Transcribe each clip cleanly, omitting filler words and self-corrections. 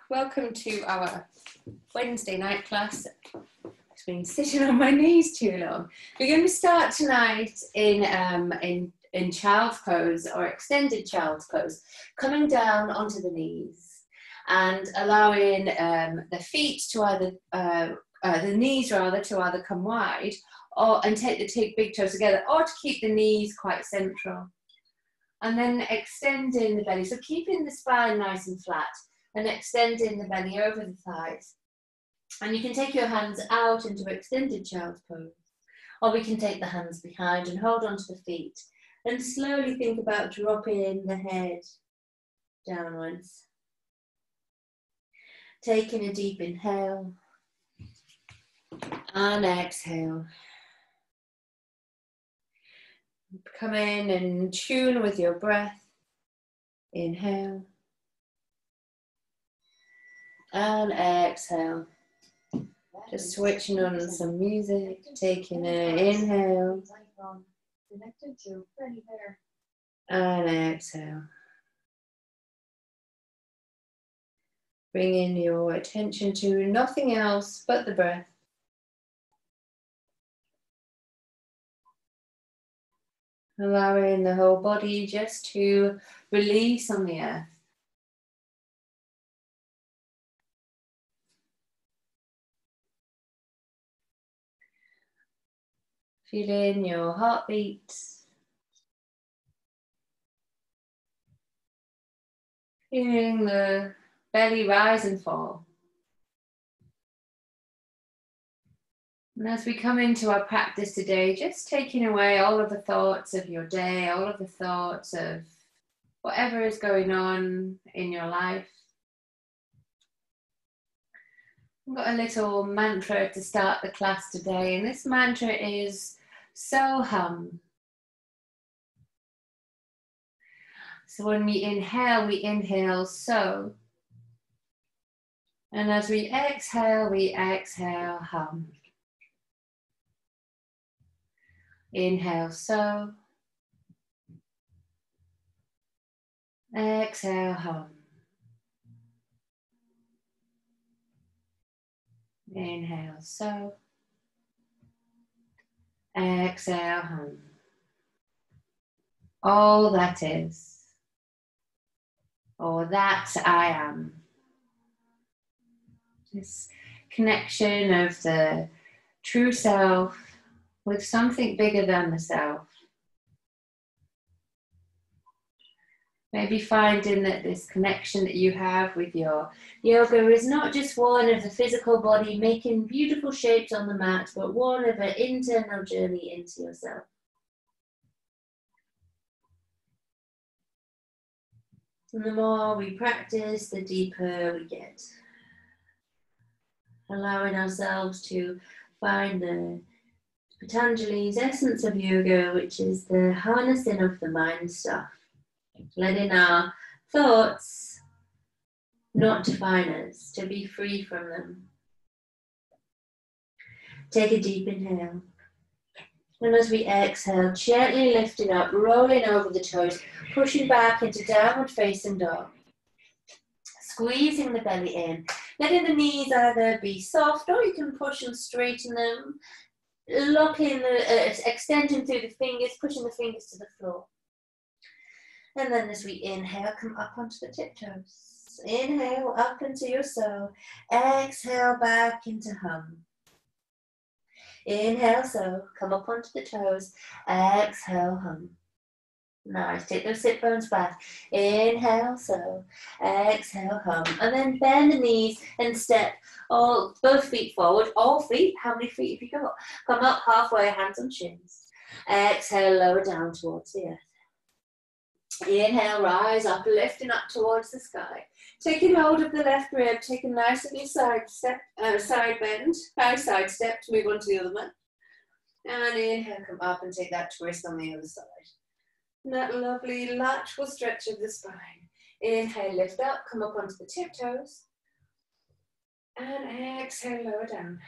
Welcome to our Wednesday night class. I've been sitting on my knees too long. We're going to start tonight in child's pose or extended child's pose, coming down onto the knees and allowing the feet to either the knees rather to either come wide and take the big toes together, or to keep the knees quite central, and then extending the belly, so keeping the spine nice and flat and extending the belly over the thighs. And you can take your hands out into extended child's pose, or we can take the hands behind and hold onto the feet and slowly think about dropping the head downwards. Taking a deep inhale and exhale. Come in and tune with your breath. Inhale and exhale. Just switching on some music, taking an inhale and exhale. Bringing your attention to nothing else but the breath. Allowing the whole body just to release on the earth. Feeling your heartbeat. Feeling the belly rise and fall. And as we come into our practice today, just taking away all of the thoughts of your day, all of the thoughts of whatever is going on in your life. I've got a little mantra to start the class today, and this mantra is so hum. So when we inhale so. And as we exhale hum. Inhale so. Exhale hum. Inhale so. Exhale hum. All that is, or that I am. This connection of the true self with something bigger than the self. Maybe finding that this connection that you have with your yoga is not just one of the physical body making beautiful shapes on the mat, but one of an internal journey into yourself. And the more we practice, the deeper we get. Allowing ourselves to find the Patanjali's essence of yoga, which is the harnessing of the mind stuff. Letting our thoughts not define us, to be free from them. Take a deep inhale. And as we exhale, gently lifting up, rolling over the toes, pushing back into downward facing dog. Squeezing the belly in, letting the knees either be soft or you can push and straighten them. Locking extending through the fingers, pushing the fingers to the floor. And then as we inhale, come up onto the tiptoes. Inhale up into your soul. Exhale back into hum. Inhale so, come up onto the toes. Exhale hum. Nice, take those sit bones back. Inhale so, exhale hum. And then bend the knees and step both feet forward. All feet, how many feet have you got? Come up halfway, hands on shins. Exhale, lower down towards the earth. Inhale, rise up, lifting up towards the sky. Taking hold of the left rib, take a nice little side bend, side step to move on to the other one. And inhale, come up and take that twist on the other side. And that lovely lateral stretch of the spine. Inhale, lift up, come up onto the tiptoes. And exhale, lower down.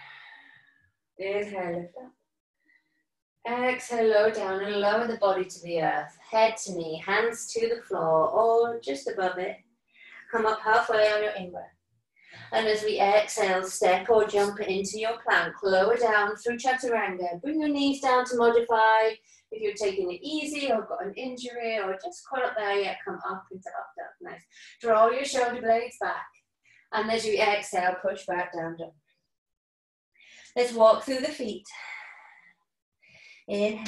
Inhale, lift up. Exhale, lower down and lower the body to the earth. Head to knee, hands to the floor or just above it. come up halfway on your in-breath. And as we exhale, step or jump into your plank. Lower down through chaturanga. Bring your knees down to modify. If you're taking it easy or got an injury or just caught up there yet, come up into up dog. Nice. Draw your shoulder blades back. And as you exhale, push back down dog. Let's walk through the feet. Inhale.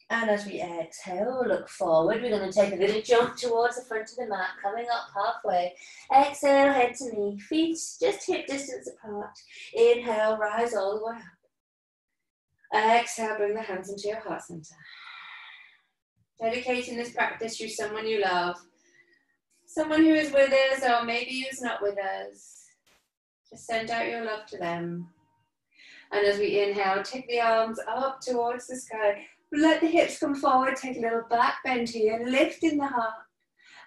And as we exhale, look forward. We're going to take a little jump towards the front of the mat, coming up halfway. Exhale, head to knee, feet just hip distance apart. Inhale, rise all the way up. Exhale, bring the hands into your heart center. Dedicating this practice to someone you love, someone who is with us or maybe who's not with us. Just send out your love to them. And as we inhale, take the arms up towards the sky. Let the hips come forward, take a little back bend here, lift in the heart.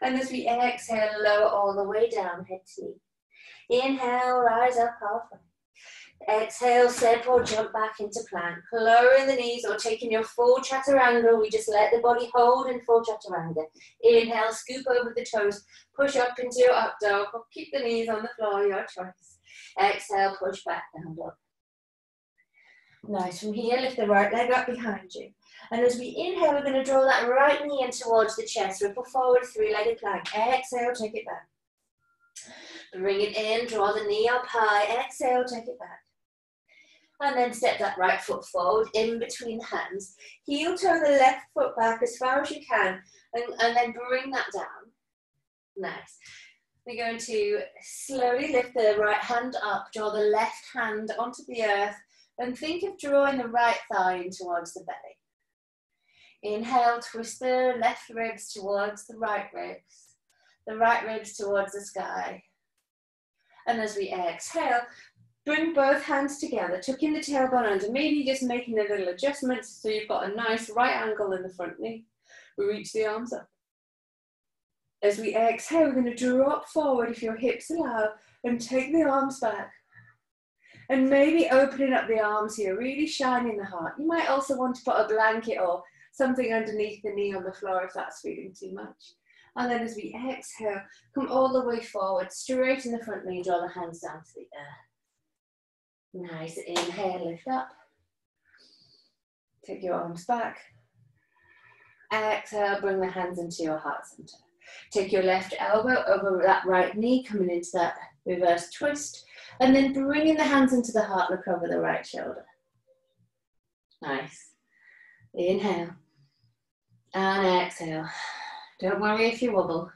And as we exhale, lower all the way down, head to knee. Inhale, rise up halfway. Exhale, step or jump back into plank. Lowering the knees or taking your full chaturanga. We just let the body hold in full chaturanga. Inhale, scoop over the toes, push up into your up dog, or keep the knees on the floor, your choice. Exhale, push back down dog. Nice. From here, lift the right leg up behind you. And as we inhale, we're going to draw that right knee in towards the chest. Ripple forward, three-legged plank. Exhale, take it back. Bring it in, draw the knee up high. Exhale, take it back. And then step that right foot forward in between the hands. Heel toe the left foot back as far as you can. And then bring that down. Nice. We're going to slowly lift the right hand up. Draw the left hand onto the earth. And think of drawing the right thigh in towards the belly. Inhale, twist the left ribs towards the right ribs towards the sky. And as we exhale, bring both hands together, tucking the tailbone under, maybe just making a little adjustment so you've got a nice right angle in the front knee. We reach the arms up. As we exhale, we're going to drop forward if your hips allow and take the arms back. And maybe opening up the arms here, really shining the heart. You might also want to put a blanket or something underneath the knee on the floor if that's feeling too much. And then as we exhale, come all the way forward, straighten the front knee, draw the hands down to the earth. Nice, inhale, lift up. Take your arms back. Exhale, bring the hands into your heart center. Take your left elbow over that right knee, coming into that reverse twist. And then bringing the hands into the heart, look over the right shoulder. Nice. Inhale. And exhale. Don't worry if you wobble.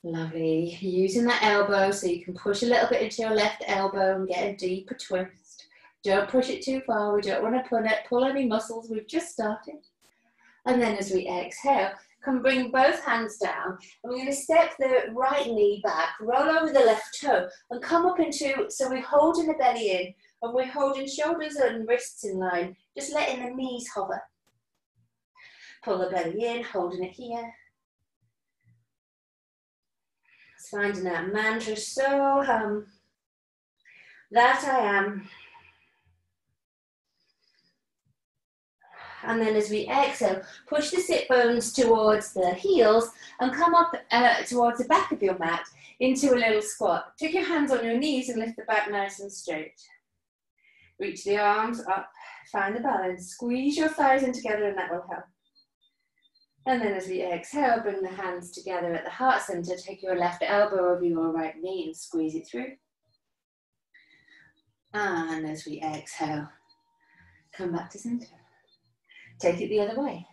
Lovely. Using that elbow so you can push a little bit into your left elbow and get a deeper twist. Don't push it too far. We don't want to pull any muscles. We've just started. And then as we exhale, come bring both hands down. And we're going to step the right knee back, roll over the left toe, and come up into, so we're holding the belly in, and we're holding shoulders and wrists in line, just letting the knees hover. Pull the belly in, holding it here. It's finding that mantra, so that I am. And then as we exhale, push the sit bones towards the heels and come up towards the back of your mat into a little squat. Take your hands on your knees and lift the back nice and straight. Reach the arms up, find the balance. Squeeze your thighs in together and that will help. And then as we exhale, bring the hands together at the heart center. Take your left elbow over your right knee and squeeze it through. And as we exhale, come back to center. Take it the other way.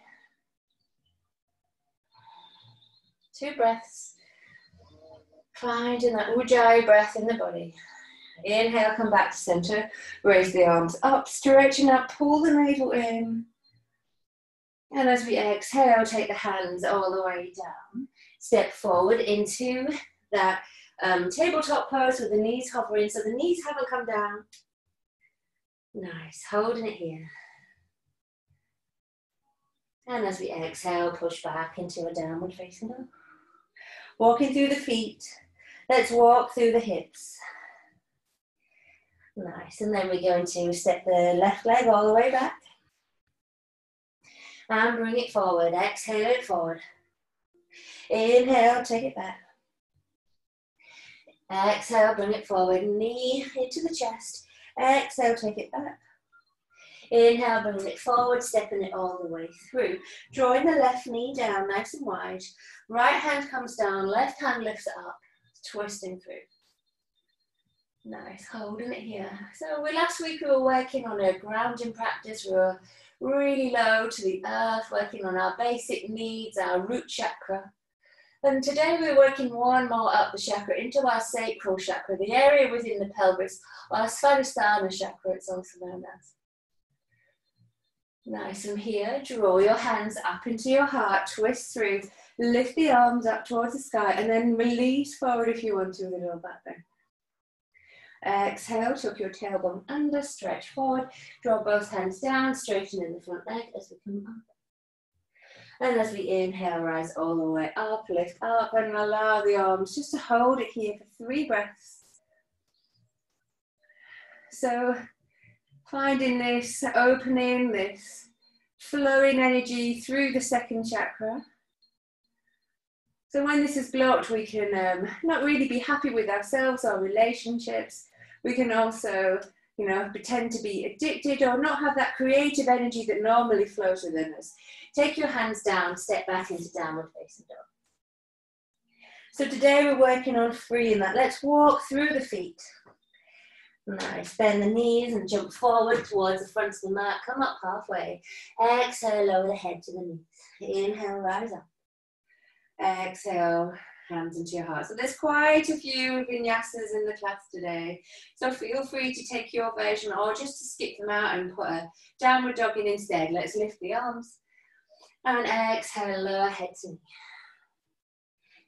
2 breaths. Finding that Ujjayi breath in the body. Inhale, come back to center. Raise the arms up, stretching up, pull the navel in. And as we exhale, take the hands all the way down. Step forward into that tabletop pose with the knees hovering, so the knees haven't come down. Nice, holding it here. And as we exhale, push back into a downward facing dog. Walking through the feet. Let's walk through the hips. Nice, and then we're going to step the left leg all the way back. And bring it forward, exhale it forward. Inhale, take it back. Exhale, bring it forward, knee into the chest. Exhale, take it back. Inhale, bring it forward, stepping it all the way through. Drawing the left knee down nice and wide. Right hand comes down, left hand lifts it up, twisting through. Nice, holding it here. So last week we were working on a grounding practice. We were really low to the earth, working on our basic needs, our root chakra. And today we're working one more up the chakra into our sacral chakra, the area within the pelvis, or our Svadhisthana chakra, it's also known as. Nice, from here, draw your hands up into your heart, twist through, lift the arms up towards the sky, and then release forward if you want to with a little back bend. Exhale, tuck your tailbone under, stretch forward, draw both hands down, straighten in the front leg as we come up. And as we inhale, rise all the way up, lift up, and allow the arms just to hold it here for 3 breaths. So, finding this opening, this flowing energy through the second chakra. So when this is blocked, we can not really be happy with ourselves, our relationships. We can also, pretend to be addicted or not have that creative energy that normally flows within us. Take your hands down, step back into downward facing dog. So today we're working on freeing that. Let's walk through the feet. Nice, bend the knees and jump forward towards the front of the mat. Come up halfway. Exhale, lower the head to the knees. Inhale, rise up. Exhale, hands into your heart. So there's quite a few vinyasas in the class today. So feel free to take your version or just to skip them out and put a downward dog in instead. Let's lift the arms. And exhale, lower head to knee.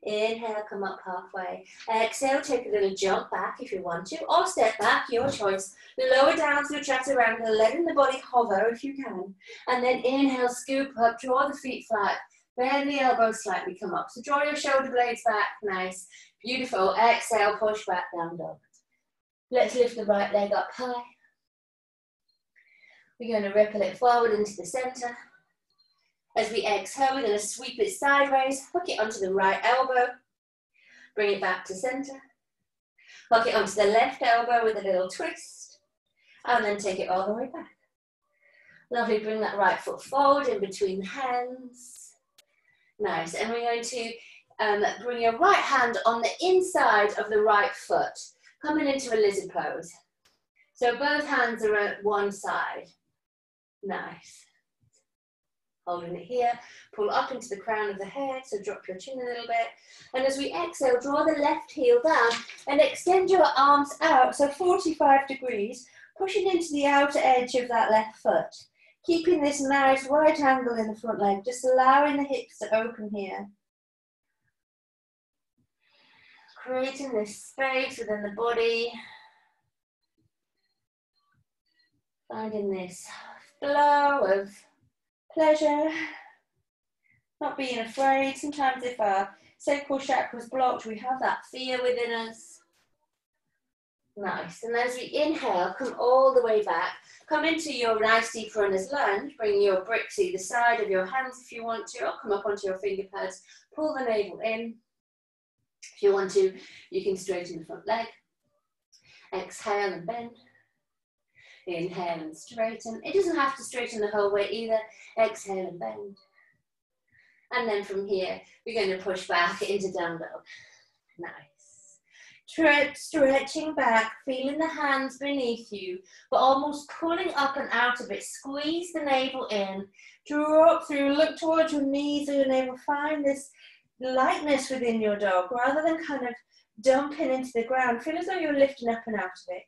Inhale, come up halfway. Exhale, take a little jump back if you want to, or step back, your choice. Lower down through chaturanga, letting the body hover if you can. And then inhale, scoop up, draw the feet flat, bend the elbows slightly, come up. So draw your shoulder blades back, nice, beautiful. Exhale, push back, down dog. Let's lift the right leg up high. We're going to ripple it forward into the center. As we exhale, we're going to sweep it sideways, hook it onto the right elbow, bring it back to center, hook it onto the left elbow with a little twist, and then take it all the way back. Lovely, bring that right foot forward in between the hands. Nice, and we're going to bring your right hand on the inside of the right foot, coming into a lizard pose. So both hands are at one side. Nice. Holding it here, pull up into the crown of the head, so drop your chin a little bit. And as we exhale, draw the left heel down and extend your arms out, so 45 degrees, pushing into the outer edge of that left foot. Keeping this nice right angle in the front leg, just allowing the hips to open here. Creating this space within the body. Finding this flow of pleasure, not being afraid. Sometimes if our sacral chakra is blocked, we have that fear within us. Nice, and as we inhale, come all the way back. Come into your nice deep runner's lunge, bring your bricks either side of your hands if you want to, or come up onto your finger pads, pull the navel in. If you want to, you can straighten the front leg. Exhale and bend. Inhale and straighten. It doesn't have to straighten the whole way either. Exhale and bend. And then from here, we're going to push back into down dog. Nice. Stretching back, feeling the hands beneath you, but almost pulling up and out of it. Squeeze the navel in. Drop through, look towards your knees or your navel. Find this lightness within your dog rather than kind of dumping into the ground. Feel as though you're lifting up and out of it.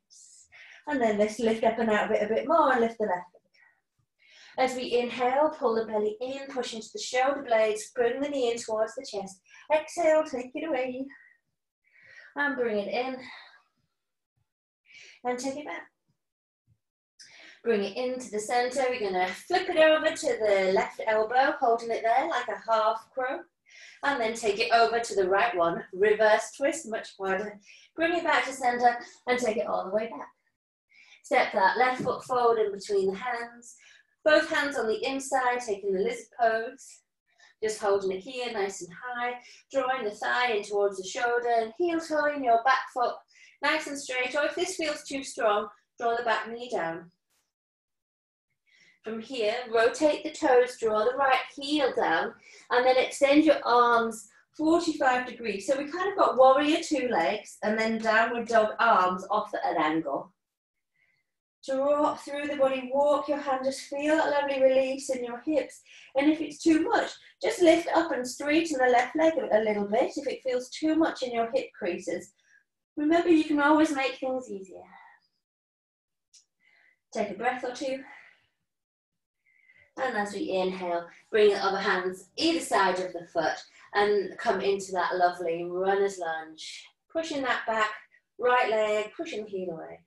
And then let's lift up and out of it a bit more and lift the left leg. As we inhale, pull the belly in, push into the shoulder blades, bring the knee in towards the chest. Exhale, take it away. And bring it in. And take it back. Bring it into the center. We're going to flip it over to the left elbow, holding it there like a half crow. And then take it over to the right one. Reverse twist, much harder. Bring it back to center and take it all the way back. Step that left foot forward in between the hands. Both hands on the inside, taking the lizard pose. Just holding it here, nice and high, drawing the thigh in towards the shoulder, and heel toeing your back foot nice and straight, or if this feels too strong, draw the back knee down. From here, rotate the toes, draw the right heel down, and then extend your arms 45 degrees. So we kind of got warrior two legs, and then downward dog arms off at an angle. Draw through the body, walk your hand, just feel that lovely release in your hips. And if it's too much, just lift up and straighten the left leg a little bit if it feels too much in your hip creases. Remember, you can always make things easier. Take a breath or two. And as we inhale, bring the other hands either side of the foot and come into that lovely runner's lunge. Pushing that back, right leg, pushing the heel away.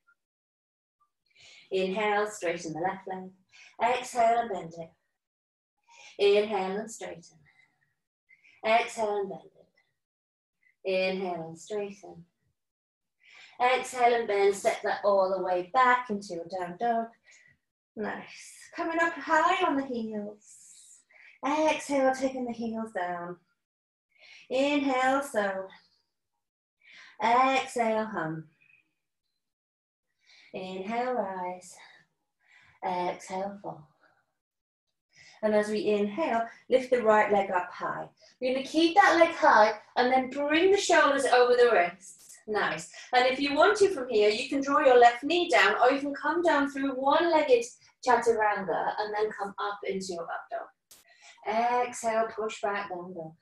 Inhale, straighten the left leg. Exhale and bend it. Inhale and straighten. Exhale and bend it. Inhale and straighten. Exhale and bend. Step that all the way back into your down dog. Nice. Coming up high on the heels. Exhale, taking the heels down. Inhale, so. Exhale, hum. Inhale, rise. Exhale, fall. And as we inhale, lift the right leg up high. We're going to keep that leg high and then bring the shoulders over the wrists. Nice. And if you want to from here, you can draw your left knee down, or you can come down through one-legged chaturanga and then come up into your up dog. Exhale, push back, down dog.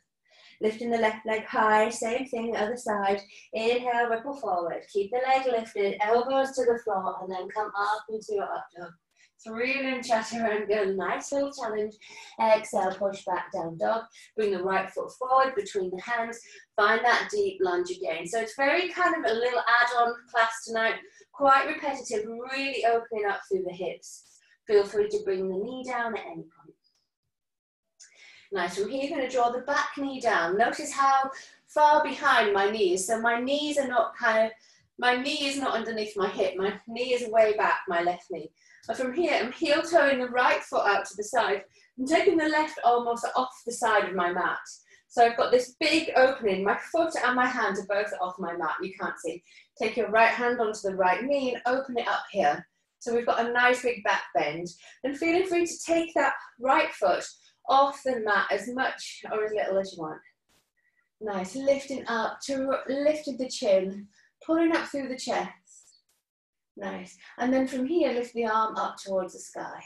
Lifting the left leg high, same thing, other side. Inhale, ripple forward. Keep the leg lifted, elbows to the floor, and then come up into your up dog. 3-limb chaturanga, nice little challenge. Exhale, push back, down dog. Bring the right foot forward between the hands. Find that deep lunge again. So it's very kind of a little add-on class tonight. Quite repetitive, really opening up through the hips. Feel free to bring the knee down at any point. Nice, from here you're going to draw the back knee down. Notice how far behind my knee is. So my knees are not my knee is not underneath my hip. My knee is way back, my left knee. But from here, I'm heel toeing the right foot out to the side. I'm taking the left almost off the side of my mat. So I've got this big opening. My foot and my hand are both off my mat. You can't see. Take your right hand onto the right knee and open it up here. So we've got a nice big back bend. And feeling free to take that right foot off the mat as much or as little as you want. Nice, lifting up to lifting the chin, pulling up through the chest. Nice, and then from here, lift the arm up towards the sky.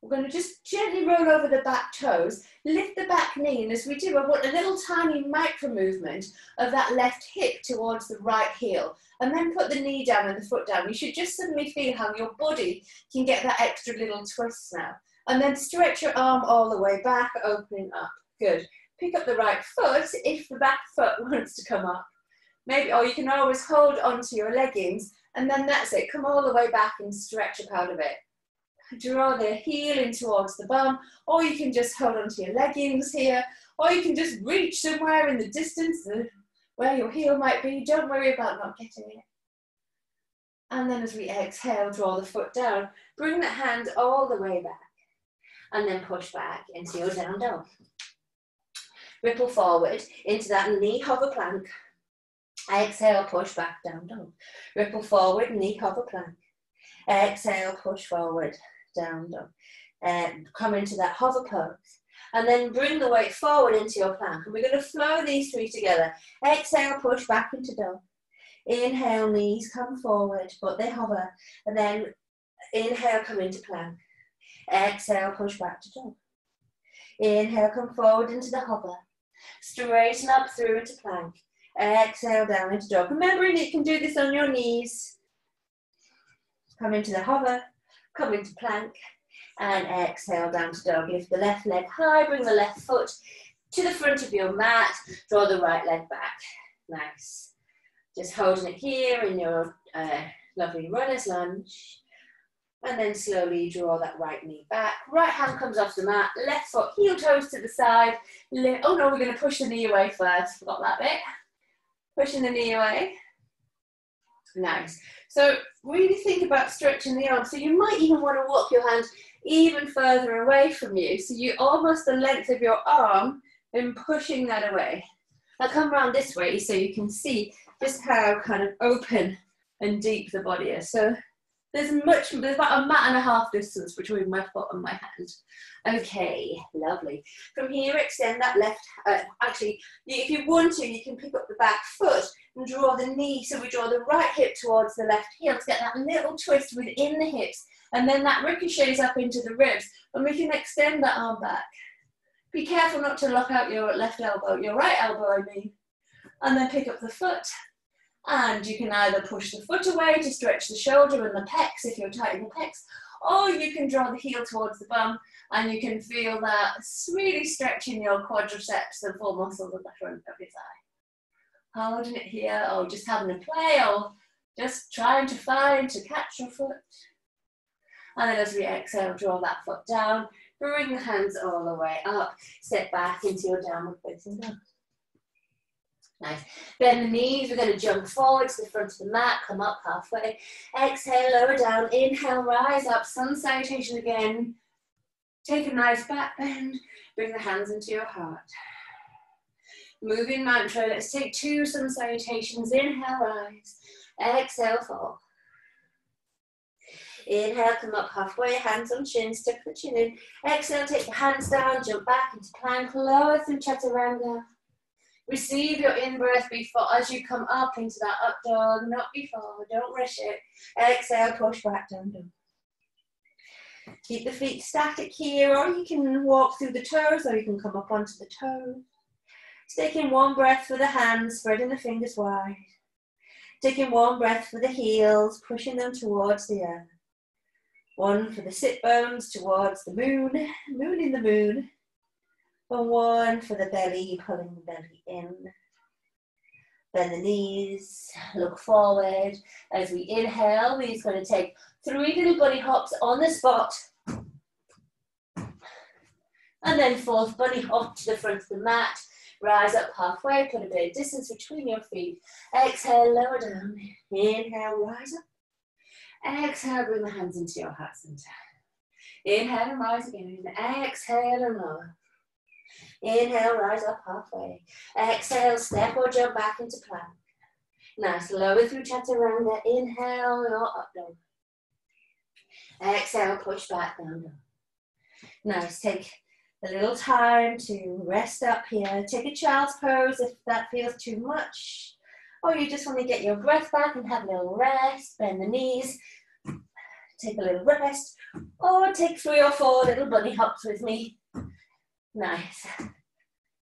We're going to just gently roll over the back toes, lift the back knee, and as we do, I want a little tiny micro movement of that left hip towards the right heel, and then put the knee down and the foot down. You should just suddenly feel how your body can get that extra little twist now. And then stretch your arm all the way back, opening up. Good. Pick up the right foot if the back foot wants to come up. Maybe, or you can always hold onto your leggings, and then that's it. Come all the way back and stretch up out of it. Draw the heel in towards the bum, or you can just hold onto your leggings here, or you can just reach somewhere in the distance where your heel might be. Don't worry about not getting it. And then as we exhale, draw the foot down. Bring that hand all the way back. And then push back into your down dog. Ripple forward into that knee hover plank. Exhale, push back, down dog. Ripple forward, knee hover plank. Exhale, push forward, down dog. Come into that hover pose. And then bring the weight forward into your plank. And we're going to flow these three together. Exhale, push back into dog. Inhale, knees come forward, but they hover. And then inhale, come into plank. Exhale, push back to dog. Inhale, come forward into the hover. Straighten up through into plank. Exhale, down into dog. Remembering that you can do this on your knees. Come into the hover, come into plank, and exhale down to dog. Lift the left leg high, bring the left foot to the front of your mat. Draw the right leg back. Nice. Just holding it here in your lovely runner's lunge. And then slowly draw that right knee back. Right hand comes off the mat. Left foot, heel toes to the side. Oh no, we're going to push the knee away first. Forgot that bit. Pushing the knee away. Nice. So really think about stretching the arm. So you might even want to walk your hand even further away from you. So you almost the length of your arm and pushing that away. I'll come around this way so you can see just how kind of open and deep the body is. So there's about 1.5 meters distance between my foot and my hand. Okay, lovely. From here, extend that left, actually, if you want to, you can pick up the back foot and draw the knee. So we draw the right hip towards the left heel to get that little twist within the hips. And then that ricochets up into the ribs. And we can extend that arm back. Be careful not to lock out your left elbow, your right elbow, I mean. And then pick up the foot. And you can either push the foot away to stretch the shoulder and the pecs if you're tight in the pecs, or you can draw the heel towards the bum and you can feel that really stretching your quadriceps and full muscles at the front of your thigh. Holding it here, or just having a play, or just trying to catch your foot. And then as we exhale, draw that foot down, bring the hands all the way up, step back into your downward facing dog. Nice. Bend the knees, we're going to jump forward to the front of the mat, come up halfway. Exhale, lower down, inhale, rise up, sun salutation again. Take a nice back bend, bring the hands into your heart. Moving mantra, let's take 2 sun salutations. Inhale, rise. Exhale, fall. Inhale, come up halfway, hands on chin, step the chin in. Exhale, take the hands down, jump back into plank, lower through chaturanga. Receive your in-breath before, as you come up into that up dog, not before, don't rush it. Exhale, push back down, down. Keep the feet static here, or you can walk through the toes, or you can come up onto the toes. Taking 1 breath for the hands, spreading the fingers wide. Taking 1 breath for the heels, pushing them towards the earth. 1 for the sit bones towards the moon, moon in the moon. And 1 for the belly, pulling the belly in. Bend the knees, look forward. As we inhale, we're just going to take 3 little bunny hops on the spot. And then 4th bunny hop to the front of the mat. Rise up halfway, put a bit of distance between your feet. Exhale, lower down. Inhale, rise up. Exhale, bring the hands into your heart center. Inhale and rise again. Exhale and lower. Inhale, rise up halfway. Exhale, step or jump back into plank. Nice, lower through chaturanga. Inhale, or up dog. Exhale, push back down dog. Nice, take a little time to rest up here. Take a child's pose if that feels too much. Or you just want to get your breath back and have a little rest. Bend the knees. Take a little rest. Or take 3 or 4 little bunny hops with me. Nice.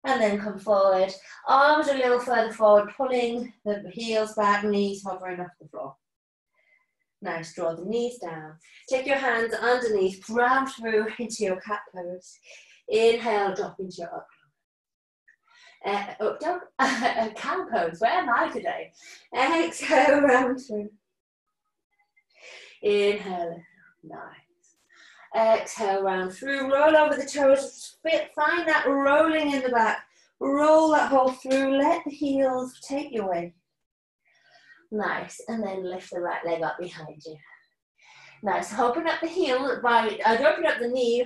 And then come forward. Arms a little further forward, pulling the heels back, knees hovering off the floor. Nice, draw the knees down. Take your hands underneath, round through into your cat pose. Inhale, drop into your up dog. Cow pose, where am I today? Exhale, round through. Inhale, nice. Exhale, round through, roll over the toes, find that rolling in the back. Roll that hole through, let the heels take your way. Nice, and then lift the right leg up behind you. Nice, open up the heel, open up the knee,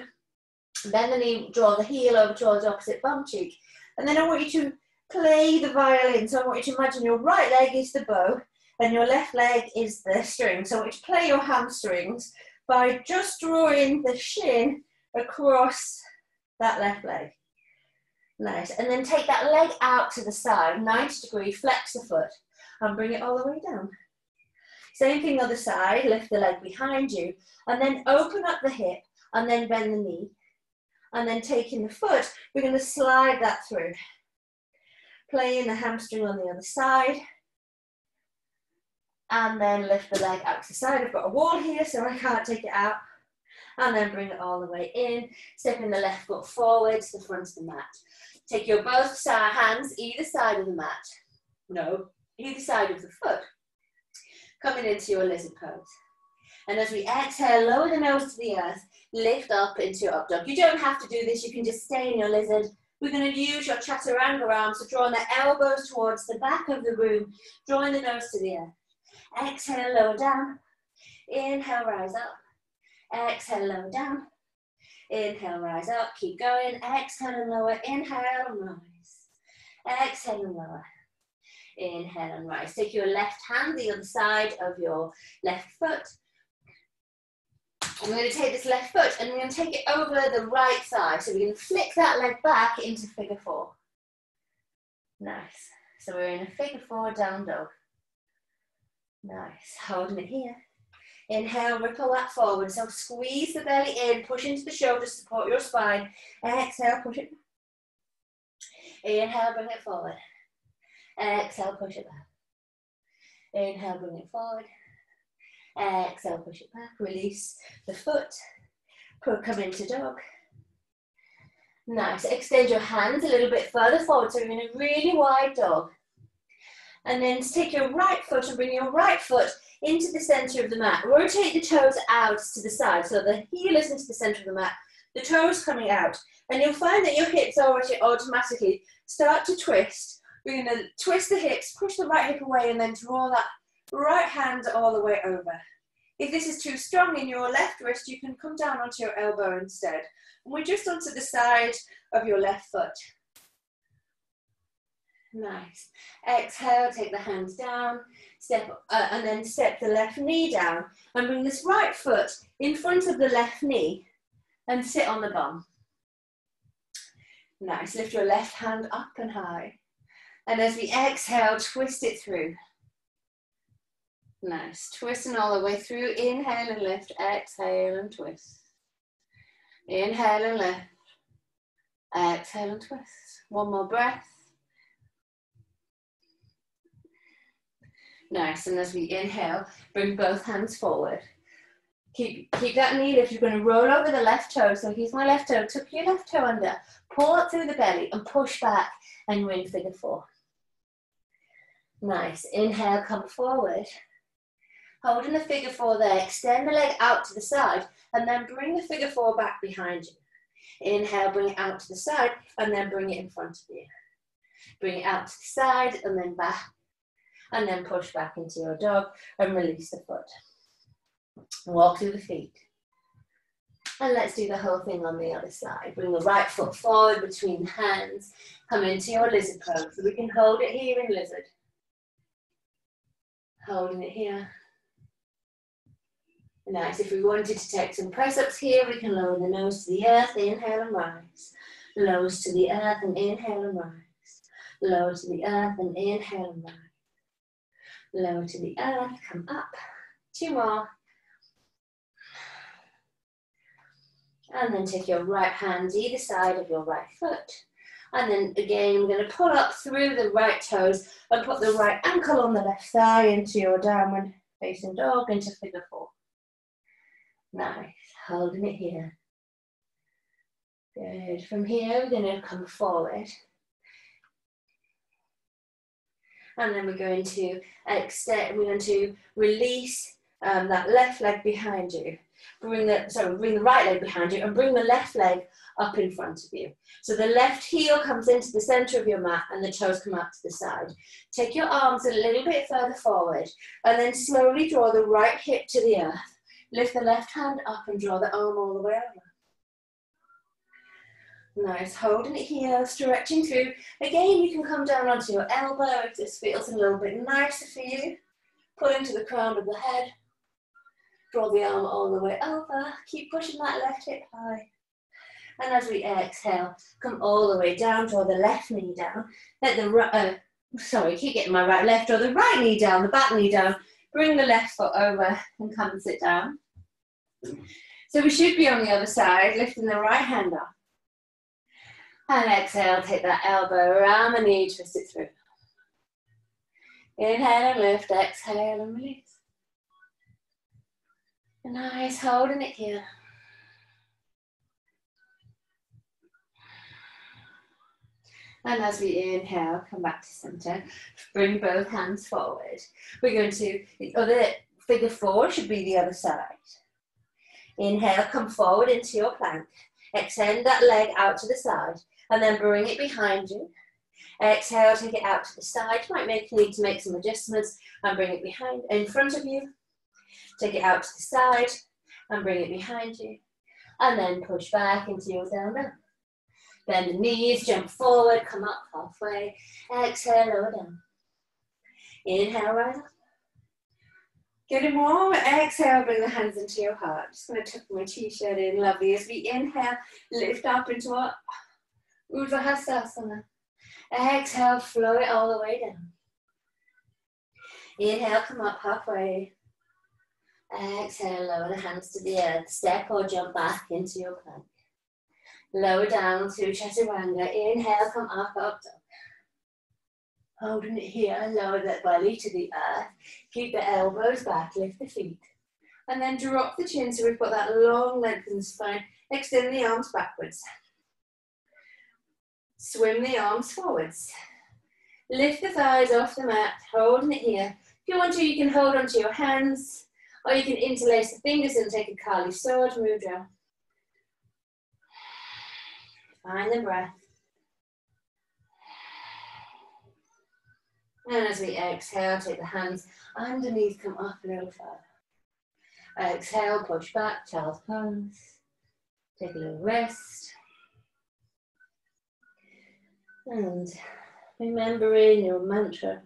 bend the knee, draw the heel over towards the opposite bum cheek. And then I want you to play the violin. So I want you to imagine your right leg is the bow and your left leg is the string. So I want you to play your hamstrings by just drawing the shin across that left leg. Nice. And then take that leg out to the side, 90 degree, flex the foot and bring it all the way down. Same thing other side, lift the leg behind you and then open up the hip and then bend the knee. And then taking the foot, we're going to slide that through. Playing the hamstring on the other side. And then lift the leg out to the side. I've got a wall here, so I can't take it out. And then bring it all the way in. Stepping the left foot forward to the front of the mat. Take your both hands either side of the mat. No, either side of the foot. Coming into your lizard pose. And as we exhale, lower the nose to the earth, lift up into your up dog. You don't have to do this, you can just stay in your lizard. We're going to use your chaturanga arms, so drawing the elbows towards the back of the room, drawing the nose to the earth. Exhale, lower down. Inhale, rise up. Exhale, lower down. Inhale, rise up. Keep going. Exhale and lower. Inhale and rise. Exhale and lower. Inhale and rise. Take your left hand, the other side of your left foot. I'm going to take this left foot and we're going to take it over the right thigh. So we're going to flick that leg back into figure four. Nice. So we're in a figure four down dog. Nice. Holding it here. Inhale, ripple that forward. So squeeze the belly in, push into the shoulders, support your spine. Exhale, push it. Inhale, bring it forward. Exhale, push it back. Inhale, bring it forward. Exhale, push it back. Release the foot. Come into dog. Nice. Extend your hands a little bit further forward. So you're in a really wide dog. And then take your right foot and bring your right foot into the center of the mat. Rotate the toes out to the side. So the heel is into the center of the mat. The toes coming out. And you'll find that your hips automatically start to twist. We're going to twist the hips, push the right hip away, and then draw that right hand all the way over. If this is too strong in your left wrist, you can come down onto your elbow instead. And we're just onto the side of your left foot. Nice. Exhale, take the hands down, and then step the left knee down. And bring this right foot in front of the left knee and sit on the bum. Nice. Lift your left hand up and high. And as we exhale, twist it through. Nice. Twisting all the way through. Inhale and lift. Exhale and twist. Inhale and lift. Exhale and twist. One more breath. Nice. And as we inhale, bring both hands forward. Keep that knee lift. You're going to roll over the left toe. So here's my left toe. Tuck your left toe under. Pull up through the belly and push back. And you're in figure four. Nice. Inhale, come forward. Holding the figure four there. Extend the leg out to the side. And then bring the figure four back behind you. Inhale, bring it out to the side. And then bring it in front of you. Bring it out to the side and then back. And then push back into your dog. And release the foot. Walk through the feet. And let's do the whole thing on the other side. Bring the right foot forward between the hands. Come into your lizard pose. So we can hold it here in lizard. Holding it here. Nice. If we wanted to take some press-ups here, we can lower the nose to the earth. Inhale and rise. Nose to the earth and inhale and rise. Lower to the earth and inhale and rise. Lower to the earth. Come up. Two more. And then take your right hand either side of your right foot. And then again, we're going to pull up through the right toes and put the right ankle on the left thigh into your downward facing dog into figure four. Nice. Holding it here. Good. From here, we're going to come forward. And then we're going to extend, we're going to release that left leg behind you. Bring the right leg behind you and bring the left leg up in front of you. So the left heel comes into the center of your mat and the toes come out to the side. Take your arms a little bit further forward and then slowly draw the right hip to the earth. Lift the left hand up and draw the arm all the way over. Nice, holding it here, stretching through. Again, you can come down onto your elbow if this feels a little bit nicer for you. Pull into the crown of the head. Draw the arm all the way over. Keep pushing that left hip high. And as we exhale, come all the way down, draw the left knee down. Let the right, keep getting my right, left, draw the right knee down, the back knee down. Bring the left foot over and come and sit down. So we should be on the other side, lifting the right hand up. And exhale, take that elbow around the knee, twist it through. Inhale and lift, exhale and release. Nice, holding it here. And as we inhale, come back to center. Bring both hands forward. We're going to, the other figure four should be the other side. Inhale, come forward into your plank. Extend that leg out to the side and then bring it behind you. Exhale, take it out to the side. You might need to make some adjustments and bring it behind, in front of you. Take it out to the side and bring it behind you. And then push back into your down dog. Bend the knees, jump forward, come up halfway. Exhale, lower down. Inhale, right up. Good and warm. Exhale, bring the hands into your heart. Just going to tuck my t-shirt in, lovely. As we inhale, lift up into our Urdhva. Exhale, flow it all the way down. Inhale, come up halfway. Exhale, lower the hands to the earth. Step or jump back into your plank. Lower down to Chaturanga. Inhale, come up, up, up. Holding it here, lower that belly to the earth. Keep the elbows back, lift the feet. And then drop the chin so we've got that long lengthened spine. Extend the arms backwards. Swim the arms forwards. Lift the thighs off the mat, holding it here. If you want to, you can hold onto your hands, or you can interlace the fingers and take a Kali Sword mudra. Find the breath. And as we exhale, take the hands underneath, come up a little further. Exhale, push back, child's pose. Take a little rest. And remembering your mantra,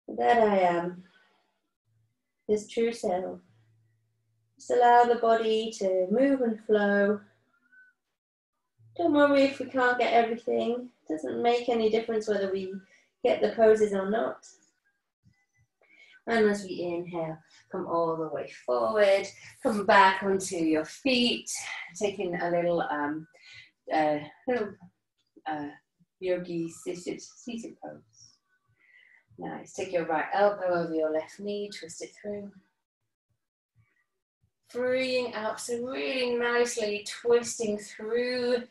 that I am, this true self. Just allow the body to move and flow. Don't worry if we can't get everything. It doesn't make any difference whether we get the poses or not. And as we inhale, come all the way forward, come back onto your feet, taking a little yogi seated pose. Nice. Take your right elbow over your left knee, twist it through. Freeing up, so really nicely twisting through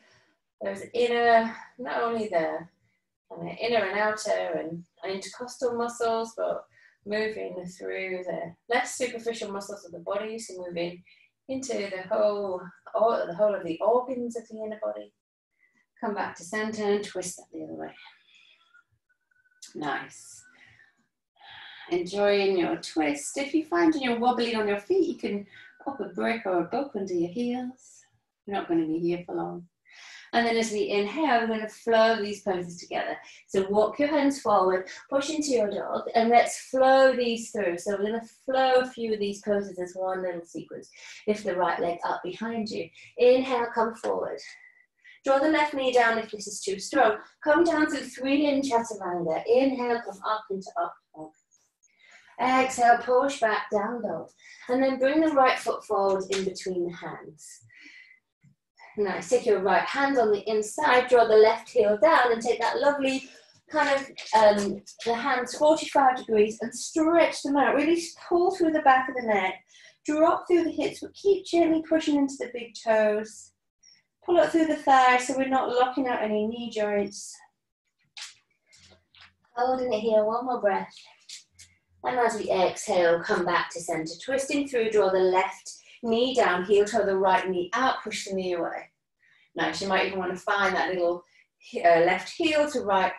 those inner, not only the inner and outer and intercostal muscles, but moving through the less superficial muscles of the body, so moving into the whole of the organs of the inner body. Come back to center and twist that the other way. Nice. Enjoying your twist. If you find you're wobbling on your feet, you can pop a brick or a book under your heels. You're not going to be here for long. And then as we inhale, we're going to flow these poses together. So walk your hands forward, push into your dog, and let's flow these through. So we're going to flow a few of these poses as one little sequence. Lift the right leg up behind you. Inhale, come forward. Draw the left knee down if this is too strong. Come down to three-limb chaturanga. Inhale, come up into up dog. Exhale, push back, down dog. And then bring the right foot forward in between the hands. Nice, take your right hand on the inside, draw the left heel down and take that lovely kind of, the hands 45 degrees and stretch them out. Really pull through the back of the neck, drop through the hips, but keep gently pushing into the big toes. Pull up through the thighs so we're not locking out any knee joints. Holding it here, one more breath. And as we exhale, come back to center. Twisting through, draw the left knee down, heel toe the right knee out, push the knee away. Nice, you might even want to find that little left heel to right,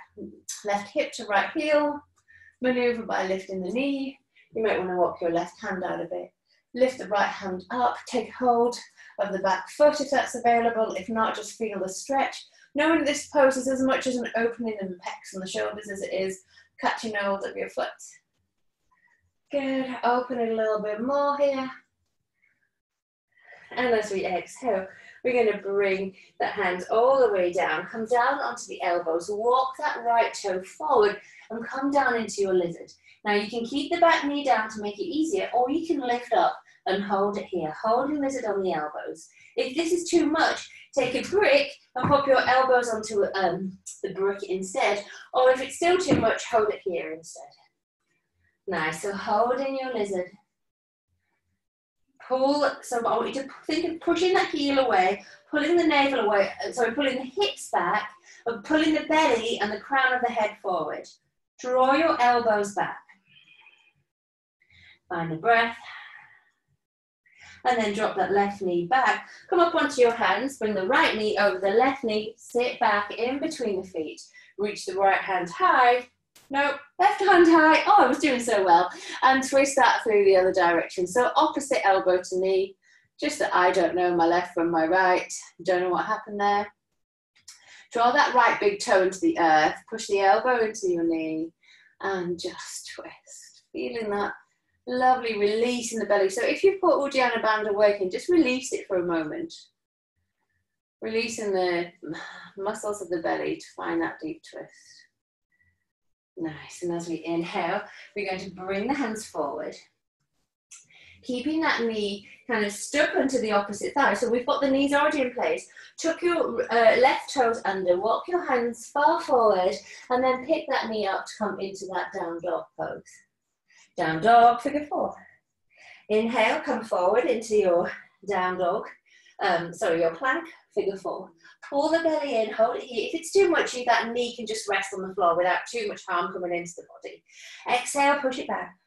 left hip to right heel maneuver by lifting the knee. You might want to walk your left hand out a bit. Lift the right hand up, take hold of the back foot if that's available. If not, just feel the stretch. Knowing this pose is as much as an opening in the pecs and the shoulders as it is catching hold of your foot. Good, open it a little bit more here. And as we exhale, we're going to bring the hands all the way down. Come down onto the elbows, walk that right toe forward and come down into your lizard. Now you can keep the back knee down to make it easier, or you can lift up and hold it here. Hold your lizard on the elbows. If this is too much, take a brick and pop your elbows onto the brick instead. Or if it's still too much, hold it here instead. Nice, so holding your lizard. Pull, so I want you to think of pushing that heel away, pulling the navel away, sorry, pulling the hips back, and pulling the belly and the crown of the head forward. Draw your elbows back. Find the breath. And then drop that left knee back. Come up onto your hands, bring the right knee over the left knee, sit back in between the feet. Reach the right hand high. No, left hand high. Oh, I was doing so well. And twist that through the other direction. So opposite elbow to knee. Just that I don't know my left from my right. Don't know what happened there. Draw that right big toe into the earth. Push the elbow into your knee. And just twist. Feeling that lovely release in the belly. So if you've got Uddiyana Bandha working, just release it for a moment. Releasing the muscles of the belly to find that deep twist. Nice. And as we inhale, we're going to bring the hands forward. Keeping that knee kind of stuck onto the opposite thigh. So we've got the knees already in place. Tuck your left toes under, walk your hands far forward, and then pick that knee up to come into that down dog pose. Down dog, figure 4. Inhale, come forward into your down dog, your plank, figure 4. Pull the belly in, hold it here. If it's too much, that knee can just rest on the floor without too much harm coming into the body. Exhale, push it back.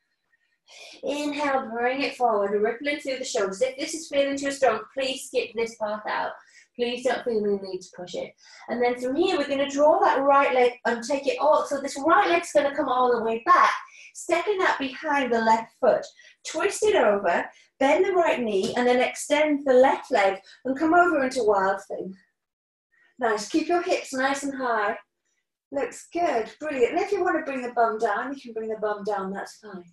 Inhale, bring it forward, rippling through the shoulders. If this is feeling too strong, please skip this part out. Please don't feel the need to push it. And then from here, we're going to draw that right leg and take it all. So this right leg's going to come all the way back, stepping that behind the left foot. Twist it over, bend the right knee, and then extend the left leg and come over into wild thing. Nice. Keep your hips nice and high. Looks good. Brilliant. And if you want to bring the bum down, you can bring the bum down. That's fine.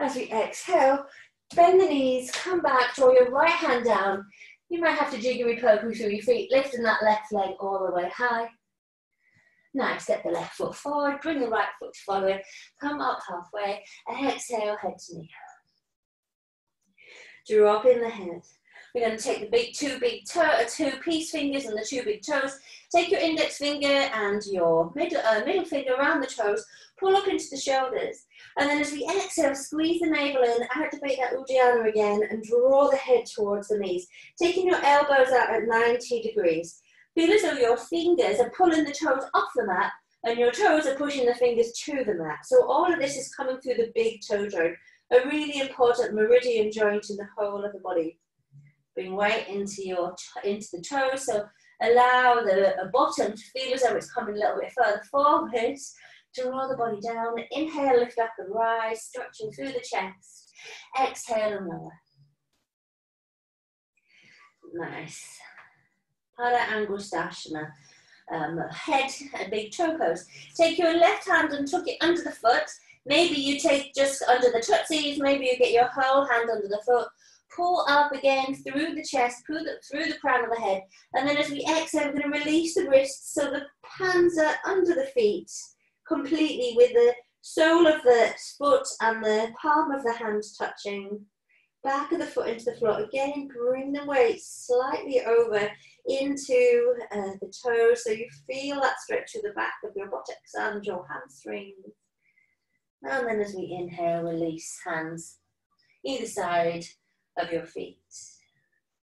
As we exhale, bend the knees, come back, draw your right hand down. You might have to jiggery-pokery through your feet, lifting that left leg all the way high. Nice, step the left foot forward, bring the right foot forward, come up halfway, exhale, head to knee. Drop in the head. We're going to take the two peace fingers and the 2 big toes. Take your index finger and your middle finger around the toes, pull up into the shoulders. And then as we exhale, squeeze the navel in, activate that Uddiyana again, and draw the head towards the knees. Taking your elbows out at 90 degrees. Feel as though your fingers are pulling the toes off the mat, and your toes are pushing the fingers to the mat. So all of this is coming through the big toe joint, a really important meridian joint in the whole of the body. Bring weight into the toes, so allow the bottom to feel as though it's coming a little bit further forward. Draw the body down. Inhale, lift up and rise, stretching through the chest. Exhale and lower. Nice. Pada Angushtasana. Head, a big toe pose. Take your left hand and tuck it under the foot. Maybe you take just under the tootsies. Maybe you get your whole hand under the foot. Pull up again through the chest, through the crown of the head. And then as we exhale, we're going to release the wrists so the hands are under the feet, completely with the sole of the foot and the palm of the hand touching. Back of the foot into the floor. Again, bring the weight slightly over into the toes so you feel that stretch through the back of your buttocks and your hamstrings. And then as we inhale, release hands either side of your feet.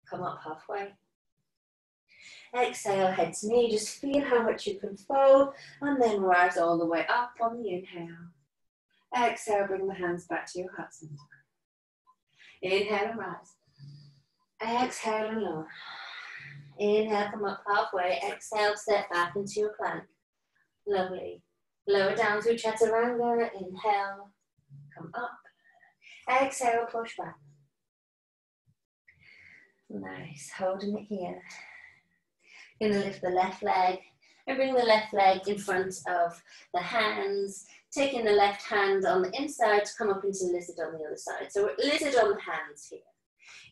Come up halfway. Exhale, head to knee. Just feel how much you can fold and then rise all the way up on the inhale. Exhale, bring the hands back to your heart center. Inhale and rise. Exhale and lower. Inhale, come up halfway. Exhale, step back into your plank. Lovely. Lower down through Chaturanga. Inhale, come up. Exhale, push back. Nice, holding it here. You're going to lift the left leg and bring the left leg in front of the hands, taking the left hand on the inside to come up into lizard on the other side. So we're lizard on the hands here.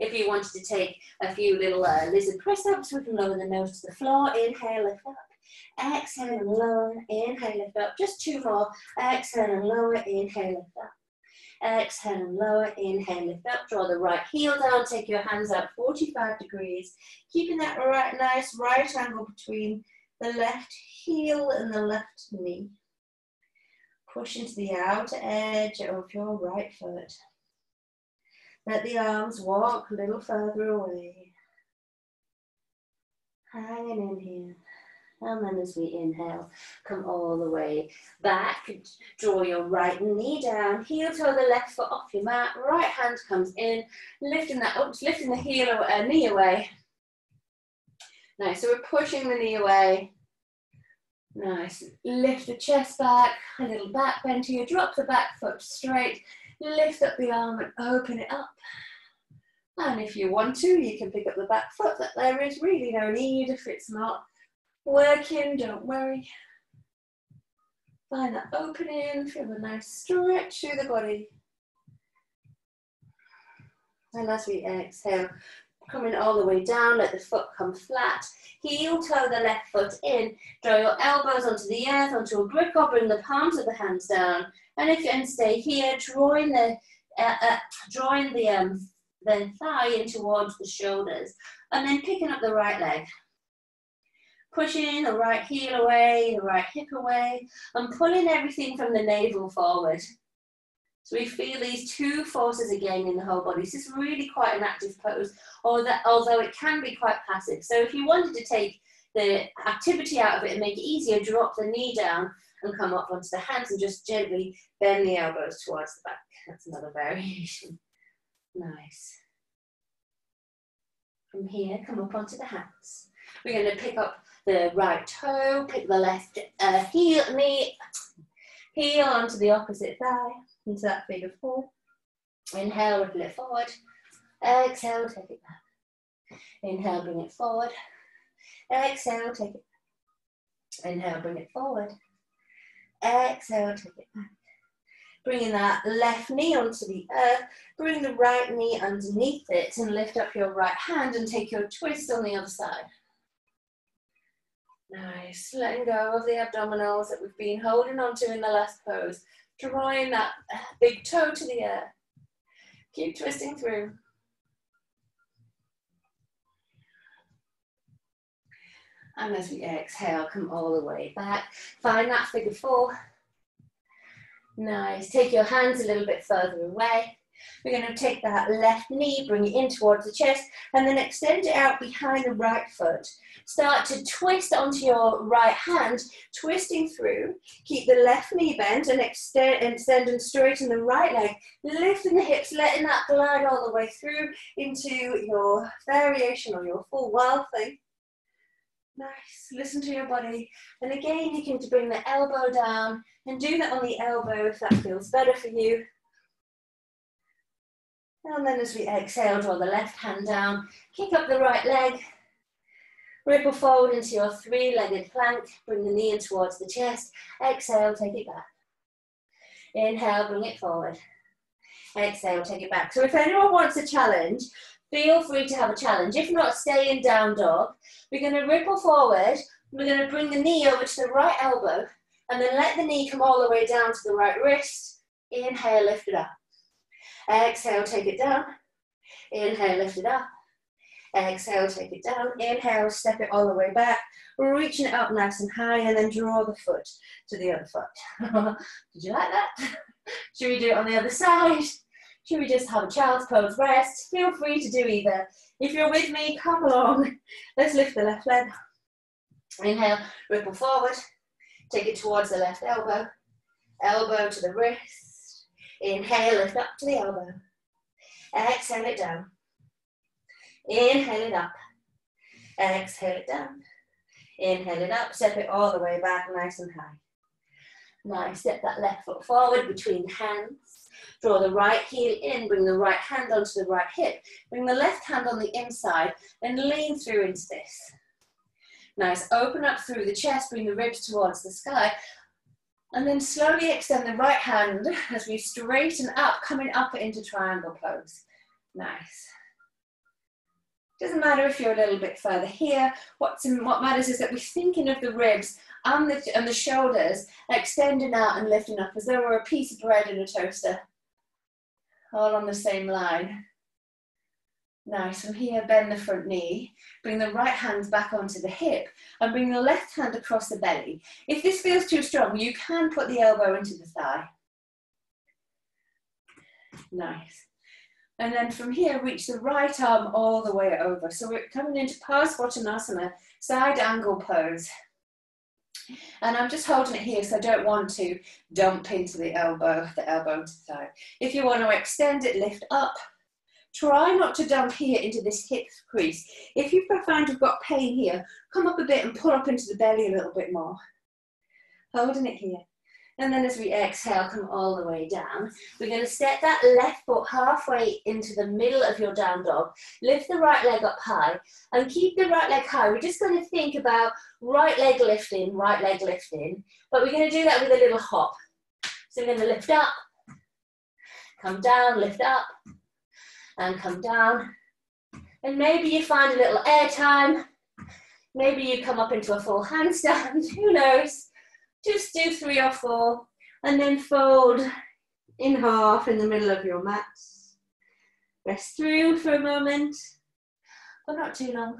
If you wanted to take a few little lizard press-ups, we can lower the nose to the floor. Inhale, lift up. Exhale and lower. Inhale, lift up. Just 2 more. Exhale and lower. Inhale, lift up. Exhale and lower, inhale, lift up, draw the right heel down, take your hands out 45 degrees, keeping that nice right angle between the left heel and the left knee. Push into the outer edge of your right foot. Let the arms walk a little further away. Hanging in here. And then as we inhale, come all the way back. Draw your right knee down, heel toe the left foot off your mat, right hand comes in, lifting that up, lifting the knee away. Nice, so we're pushing the knee away. Nice, lift the chest back, a little back bend here, drop the back foot straight, lift up the arm and open it up. And if you want to, you can pick up the back foot, that there is really no need. If it's not working, don't worry. Find that opening, feel a nice stretch through the body. And as we exhale, coming all the way down, let the foot come flat. Heel toe the left foot in, draw your elbows onto the earth, onto a brick, or bring the palms of the hands down. And if you can stay here, drawing the thigh in towards the shoulders, and then picking up the right leg. Pushing the right heel away, the right hip away, and pulling everything from the navel forward. So we feel these two forces again in the whole body. This is really quite an active pose, although it can be quite passive. So if you wanted to take the activity out of it and make it easier, drop the knee down and come up onto the hands and just gently bend the elbows towards the back. That's another variation. Nice. From here, come up onto the hands. We're going to pick up the right toe, pick the left heel onto the opposite thigh, into that figure four. Inhale, ripple it forward. Exhale, take it back. Inhale, bring it forward. Exhale, take it back. Inhale, bring it forward. Exhale, take it back. Bringing that left knee onto the earth, bring the right knee underneath it and lift up your right hand and take your twist on the other side. Nice, letting go of the abdominals that we've been holding on to in the last pose. Drawing that big toe to the earth. Keep twisting through. And as we exhale, come all the way back. Find that figure four. Nice, take your hands a little bit further away. We're going to take that left knee, bring it in towards the chest, and then extend it out behind the right foot. Start to twist onto your right hand, twisting through. Keep the left knee bent and extend and straighten the right leg, lifting the hips, letting that glide all the way through into your variation or your full wild thing. Nice, listen to your body. And again, you can bring the elbow down and do that on the elbow if that feels better for you. And then as we exhale, draw the left hand down, kick up the right leg, ripple forward into your three-legged plank, bring the knee in towards the chest, exhale, take it back. Inhale, bring it forward. Exhale, take it back. So if anyone wants a challenge, feel free to have a challenge. If not, stay in down dog. We're going to ripple forward, we're going to bring the knee over to the right elbow, and then let the knee come all the way down to the right wrist. Inhale, lift it up. Exhale, take it down. Inhale, lift it up. Exhale, take it down. Inhale, step it all the way back. Reaching it up nice and high, and then draw the foot to the other foot. Did you like that? Should we do it on the other side? Should we just have a child's pose rest? Feel free to do either. If you're with me, come along. Let's lift the left leg. Inhale, ripple forward. Take it towards the left elbow. Elbow to the wrist. Inhale, lift up to the elbow. Exhale it down. Inhale it up. Exhale it down. Inhale it up. Step it all the way back, nice and high. Nice. Step that left foot forward between the hands. Draw the right heel in. Bring the right hand onto the right hip. Bring the left hand on the inside and lean through into this. Nice. Open up through the chest. Bring the ribs towards the sky. And then slowly extend the right hand as we straighten up, coming up into triangle pose. Nice. Doesn't matter if you're a little bit further here. What matters is that we're thinking of the ribs and the shoulders extending out and lifting up as though we're a piece of bread in a toaster. All on the same line. Nice. From here, bend the front knee. Bring the right hand back onto the hip and bring the left hand across the belly. If this feels too strong, you can put the elbow into the thigh. Nice. And then from here, reach the right arm all the way over. So we're coming into Parkes-McQueen, side angle pose. And I'm just holding it here because I don't want to dump into the elbow to the thigh. If you want to extend it, lift up. Try not to dump here into this hip crease. If you find you've got pain here, come up a bit and pull up into the belly a little bit more. Holding it here. And then as we exhale, come all the way down. We're going to step that left foot halfway into the middle of your down dog. Lift the right leg up high and keep the right leg high. We're just going to think about right leg lifting, but we're going to do that with a little hop. So we're going to lift up, come down, lift up, and come down. And maybe you find a little air time. Maybe you come up into a full handstand, who knows? Just do 3 or 4 and then fold in half in the middle of your mat. Rest through for a moment, but not too long.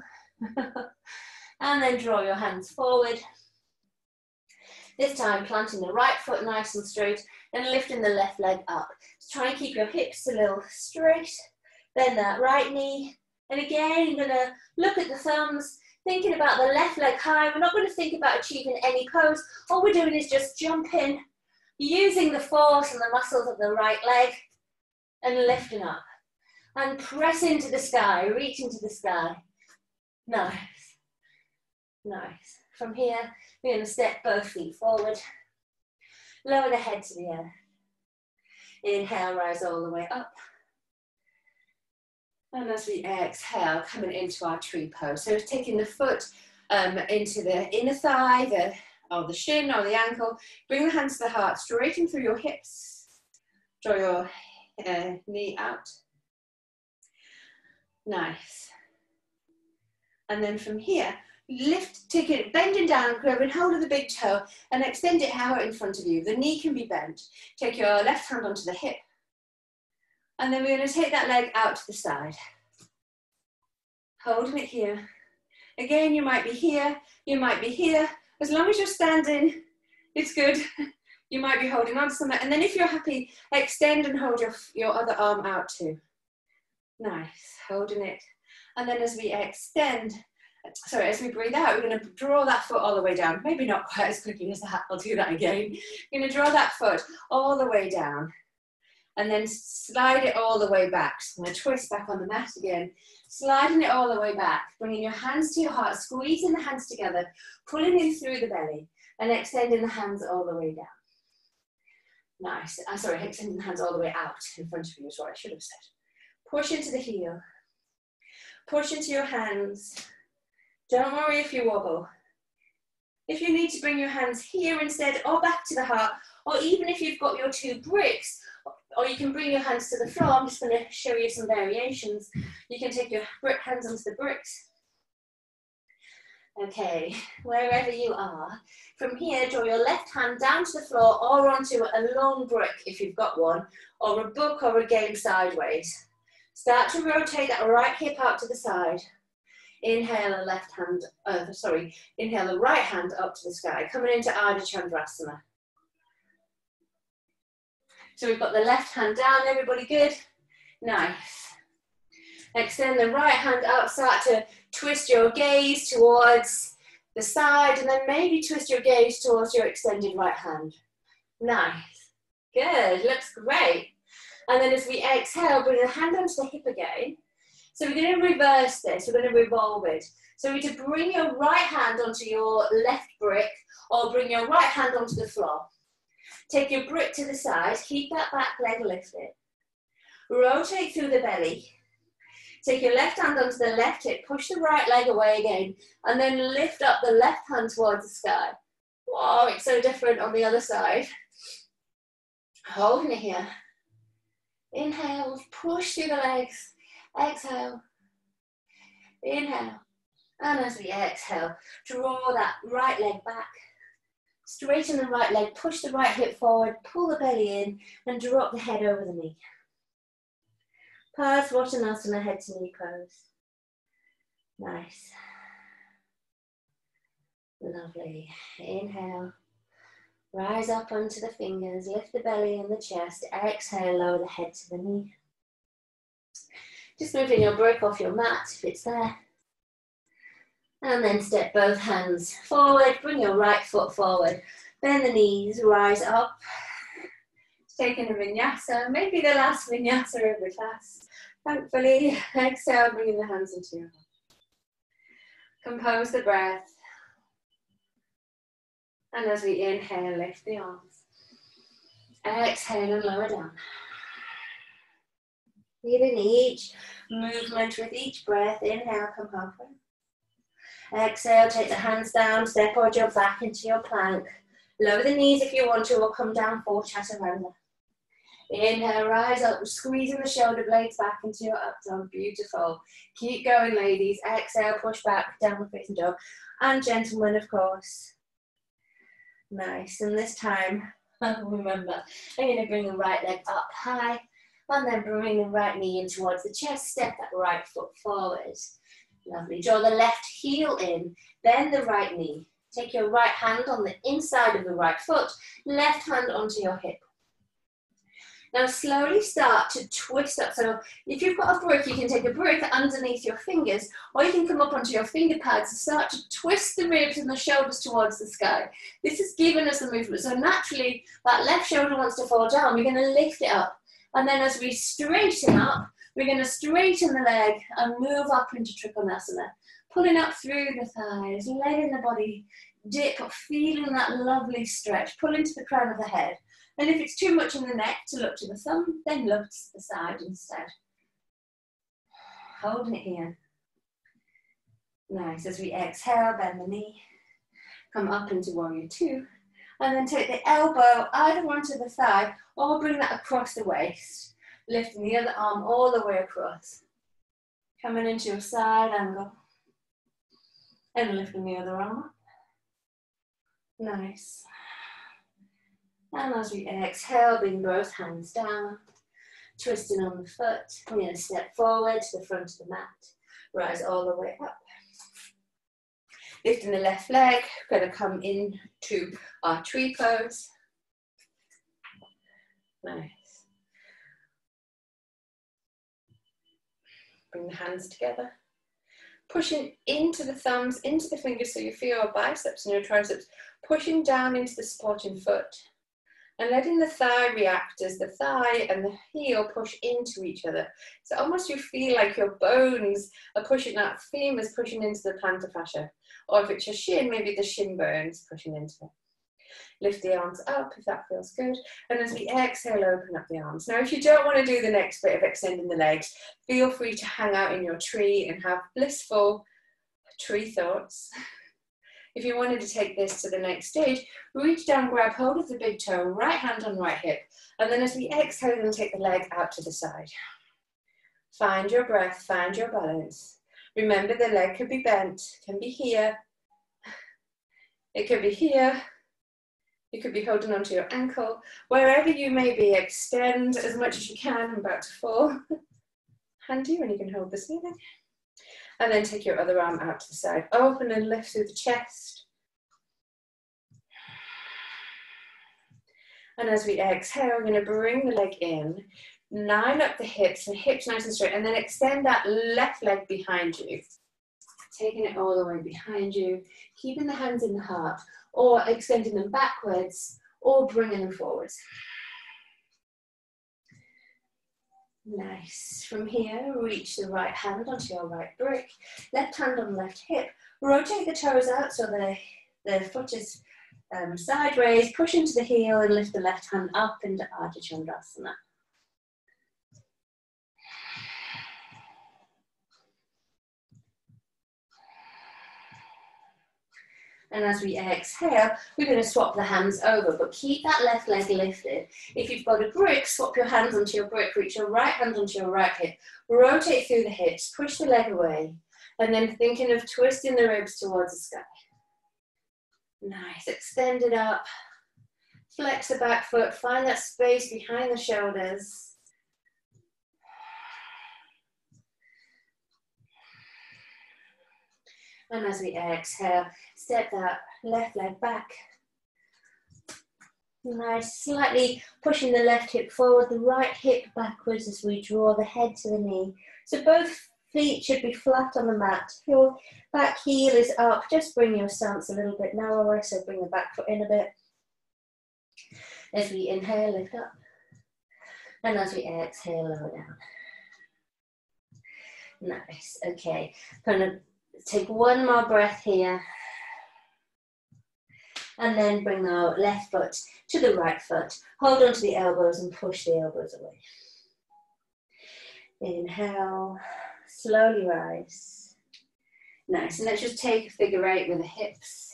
And then draw your hands forward. This time planting the right foot nice and straight and lifting the left leg up. So try and keep your hips a little straight. Bend that right knee. And again, you're going to look at the thumbs, thinking about the left leg high. We're not going to think about achieving any pose. All we're doing is just jumping, using the force and the muscles of the right leg and lifting up. And press into the sky, reach into the sky. Nice. Nice. From here, we're going to step both feet forward. Lower the head to the earth. Inhale, rise all the way up. And as we exhale, coming into our tree pose. So taking the foot into the inner thigh, or the shin or the ankle. Bring the hands to the heart, straighten through your hips. Draw your knee out. Nice. And then from here, lift, take it, bending down, grabbing hold of the big toe and extend it out in front of you. The knee can be bent. Take your left hand onto the hip. And then we're going to take that leg out to the side. Holding it here. Again, you might be here, you might be here. As long as you're standing, it's good. You might be holding on to something. And then if you're happy, extend and hold your other arm out too. Nice, holding it. And then as we extend, as we breathe out, we're going to draw that foot all the way down. Maybe not quite as quickly as that. I'll do that again. You're going to draw that foot all the way down. And then slide it all the way back. So I'm going to twist back on the mat again. Sliding it all the way back. Bringing your hands to your heart. Squeezing the hands together. Pulling in through the belly. And extending the hands all the way down. Nice. Extending the hands all the way out in front of you is what I should have said. Push into the heel. Push into your hands. Don't worry if you wobble. If you need to bring your hands here instead, or back to the heart, or even if you've got your 2 bricks, or you can bring your hands to the floor. I'm just going to show you some variations. You can take your hands onto the bricks. Okay, wherever you are. From here, draw your left hand down to the floor or onto a long brick if you've got one, or a book or a game sideways. Start to rotate that right hip out to the side. Inhale the inhale the right hand up to the sky, coming into Ardha Chandrasana. So we've got the left hand down, everybody good? Nice. Extend the right hand up, start to twist your gaze towards the side and then maybe twist your gaze towards your extended right hand. Nice. Good, looks great. And then as we exhale, bring the hand onto the hip again. So we're going to reverse this, we're going to revolve it. So we're to bring your right hand onto your left brick or bring your right hand onto the floor. Take your brick to the side, keep that back leg lifted. Rotate through the belly. Take your left hand onto the left hip, push the right leg away again, and then lift up the left hand towards the sky. Wow, it's so different on the other side. Holding it here. Inhale, push through the legs. Exhale. Inhale. And as we exhale, draw that right leg back. Straighten the right leg, push the right hip forward, pull the belly in, and drop the head over the knee. Parkes-McQueen head to knee pose. Nice. Lovely. Inhale. Rise up onto the fingers, lift the belly and the chest. Exhale, lower the head to the knee. Just moving your brick off your mat if it's there. And then step both hands forward, bring your right foot forward, bend the knees, rise up. Taking a vinyasa, maybe the last vinyasa of the class. Thankfully, exhale, bringing the hands into your heart. Compose the breath. And as we inhale, lift the arms. Exhale and lower down. Feeling each movement with each breath. Inhale, come halfway. Exhale, take the hands down, step forward your back into your plank. Lower the knees if you want to, or come down for chaturanga. Inhale, rise up, squeezing the shoulder blades back into your up dog. Beautiful. Keep going, ladies. Exhale, push back, downward facing dog. And gentlemen, of course. Nice. And this time, remember, I'm going to bring the right leg up high, and then bring the right knee in towards the chest. Step that right foot forward. Lovely. Draw the left heel in, bend the right knee. Take your right hand on the inside of the right foot, left hand onto your hip. Now slowly start to twist up. So if you've got a brick, you can take a brick underneath your fingers, or you can come up onto your finger pads and start to twist the ribs and the shoulders towards the sky. This is giving us the movement. So naturally, that left shoulder wants to fall down. We're going to lift it up. And then as we straighten up, we're going to straighten the leg and move up into Trikonasana. Pulling up through the thighs, letting the body dip, feeling that lovely stretch. Pull into the crown of the head. And if it's too much in the neck to look to the thumb, then look to the side instead. Holding it here. Nice. As we exhale, bend the knee. Come up into warrior two. And then take the elbow either onto the thigh or bring that across the waist. Lifting the other arm all the way across. Coming into your side angle. And lifting the other arm up. Nice. And as we exhale, bring both hands down, twisting on the foot. We're going to step forward to the front of the mat, rise all the way up. Lifting the left leg, we're going to come into our tree pose. Nice. Bring the hands together. Pushing into the thumbs, into the fingers, so you feel your biceps and your triceps, pushing down into the supporting foot. And letting the thigh react as the thigh and the heel push into each other. So almost you feel like your bones are pushing, that femur's pushing into the plantar fascia. Or if it's your shin, maybe the shin bones pushing into it. Lift the arms up if that feels good. And as we exhale, open up the arms. Now, if you don't want to do the next bit of extending the legs, feel free to hang out in your tree and have blissful tree thoughts. If you wanted to take this to the next stage, reach down, grab hold of the big toe, right hand on right hip. And then as we exhale, then take the leg out to the side. Find your breath, find your balance. Remember the leg could be bent, can be here. It could be here. You could be holding onto your ankle. Wherever you may be, extend as much as you can. I'm about to fall. Handy when you can hold the ceiling. And then take your other arm out to the side. Open and lift through the chest. And as we exhale, we're going to bring the leg in. Line up the hips, and hips nice and straight. And then extend that left leg behind you. Taking it all the way behind you. Keeping the hands in the heart. Or extending them backwards. Or bringing them forwards. Nice. From here, reach the right hand onto your right brick. Left hand on left hip. Rotate the toes out so the foot is sideways. Push into the heel and lift the left hand up into Ardha Chandrasana. And as we exhale, we're going to swap the hands over, but keep that left leg lifted. If you've got a brick, swap your hands onto your brick, reach your right hand onto your right hip, rotate through the hips, push the leg away, and then thinking of twisting the ribs towards the sky. Nice, extend it up, flex the back foot, find that space behind the shoulders. And as we exhale, step that left leg back. Nice, slightly pushing the left hip forward, the right hip backwards as we draw the head to the knee. So both Feet should be flat on the mat. If your back heel is up, just bring your stance a little bit narrower, so bring the back foot in a bit. As we inhale, lift up. And as we exhale, lower down. Nice, okay. Gonna take one more breath here. And then bring the left foot to the right foot. Hold on to the elbows and push the elbows away. Inhale, slowly rise. Nice, and let's just take a figure 8 with the hips.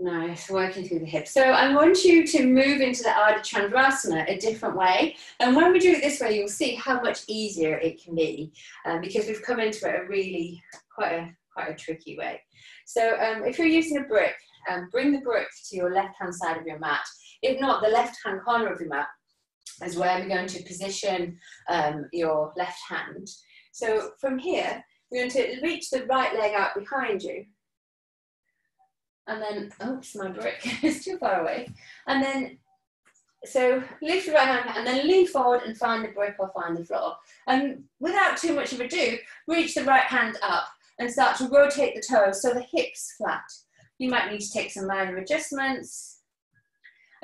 Nice, working through the hips. So I want you to move into the Ardha Chandrasana a different way. And when we do it this way, you'll see how much easier it can be because we've come into it a really quite a tricky way. So if you're using a brick, bring the brick to your left-hand side of your mat. If not, the left-hand corner of your mat is where we're going to position your left hand. So from here, we're going to reach the right leg out behind you. And then, oops, my brick is too far away. And then, so lift the right hand and then lean forward and find the brick or find the floor. And without too much of ado, reach the right hand up and start to rotate the toes so the hips flat. You might need to take some minor adjustments.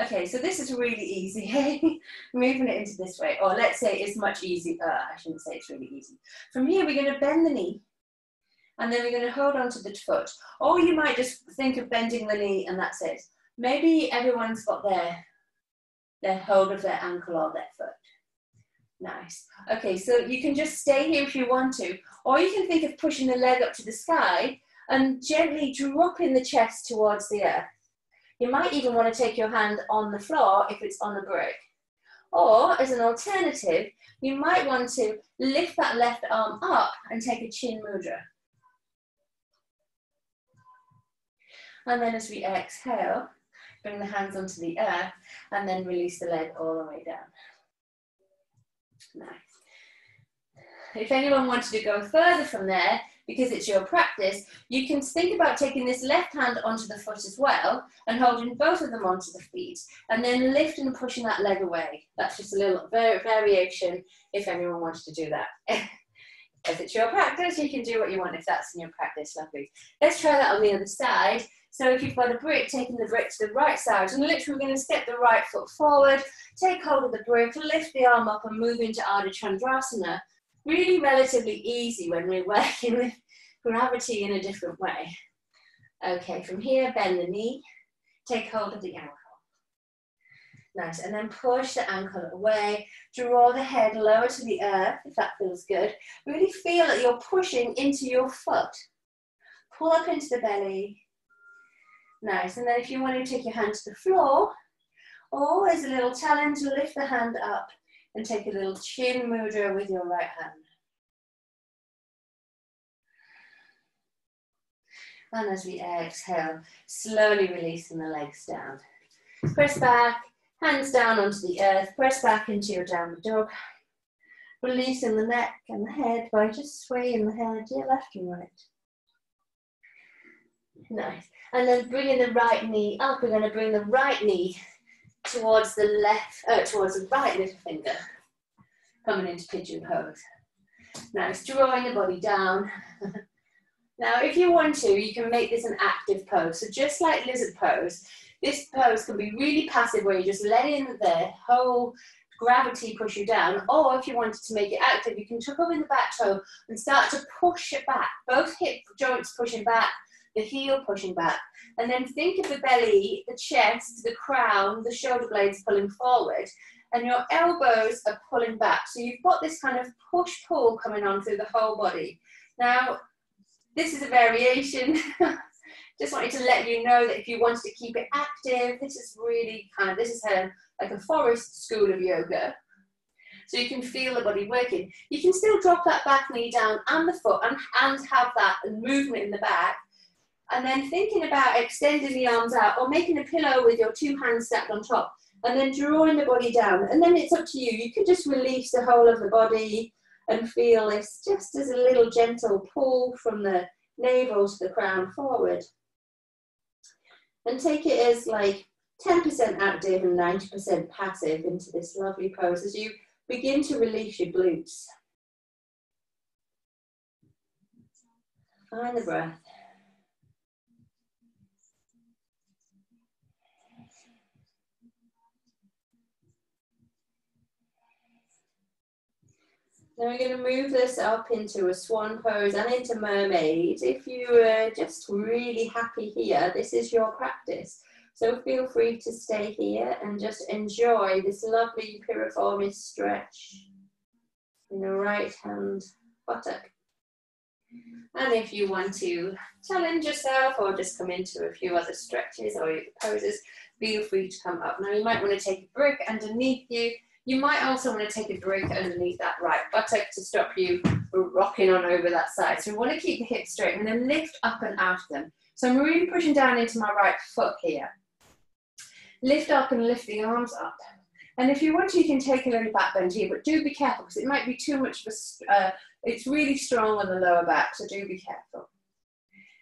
Okay, so this is really easy. Moving it into this way, or let's say it's much easier. I shouldn't say it's really easy. From here, we're going to bend the knee. And then we're going to hold on to the foot. Or you might just think of bending the knee and that's it. Maybe everyone's got their hold of their ankle or their foot. Nice. Okay, so you can just stay here if you want to. Or you can think of pushing the leg up to the sky and gently dropping the chest towards the earth. You might even want to take your hand on the floor if it's on a brick. Or, as an alternative, you might want to lift that left arm up and take a chin mudra. And then as we exhale, bring the hands onto the earth and then release the leg all the way down. Nice. If anyone wanted to go further from there, because it's your practice, you can think about taking this left hand onto the foot as well and holding both of them onto the feet and then lifting and pushing that leg away. That's just a little variation if anyone wanted to do that. If it's your practice, you can do what you want if that's in your practice. Lovely. Let's try that on the other side. So if you've got a brick, taking the brick to the right side, and literally we're going to step the right foot forward, take hold of the brick, lift the arm up and move into Ardha Chandrasana. Really relatively easy when we're working with gravity in a different way. Okay, from here, bend the knee, take hold of the ankle. Nice, and then push the ankle away, draw the head lower to the earth, if that feels good. Really feel that you're pushing into your foot. Pull up into the belly. Nice, and then if you want to take your hand to the floor, or as a little challenge, lift the hand up and take a little chin mudra with your right hand. And as we exhale, slowly releasing the legs down. Press back, hands down onto the earth, press back into your downward dog. Releasing the neck and the head by just swaying the head to your left and right. Nice. And then bringing the right knee up, we're going to bring the right knee towards the towards the right little finger, coming into pigeon pose. Nice, drawing the body down. Now, if you want to, you can make this an active pose. So just like lizard pose, this pose can be really passive where you're just letting the whole gravity push you down. Or if you wanted to make it active, you can tuck up in the back toe and start to push it back. Both hip joints pushing back, the heel pushing back. And then think of the belly, the chest, the crown, the shoulder blades pulling forward. And your elbows are pulling back. So you've got this kind of push-pull coming on through the whole body. Now, this is a variation. Just wanted to let you know that if you wanted to keep it active, this is really this is like a forest school of yoga. So you can feel the body working. You can still drop that back knee down and the foot and have that movement in the back. And then thinking about extending the arms out or making a pillow with your two hands stacked on top and then drawing the body down. And then it's up to you. You could just release the whole of the body and feel this just as a little gentle pull from the navel to the crown forward. And take it as like 10% active and 90% passive into this lovely pose as you begin to release your glutes. Find the breath. Then we're going to move this up into a swan pose and into mermaid. If you are just really happy here, this is your practice. So feel free to stay here and just enjoy this lovely piriformis stretch in the right hand buttock. And if you want to challenge yourself or just come into a few other stretches or poses, feel free to come up. Now you might want to take a brick underneath you. You might also want to take a brick underneath that right buttock to stop you rocking on over that side. So we want to keep the hips straight and then lift up and out of them. So I'm really pushing down into my right foot here. Lift up and lift the arms up. And if you want to, you can take a little back bend here, but do be careful because it might be too much of a, it's really strong on the lower back, so do be careful.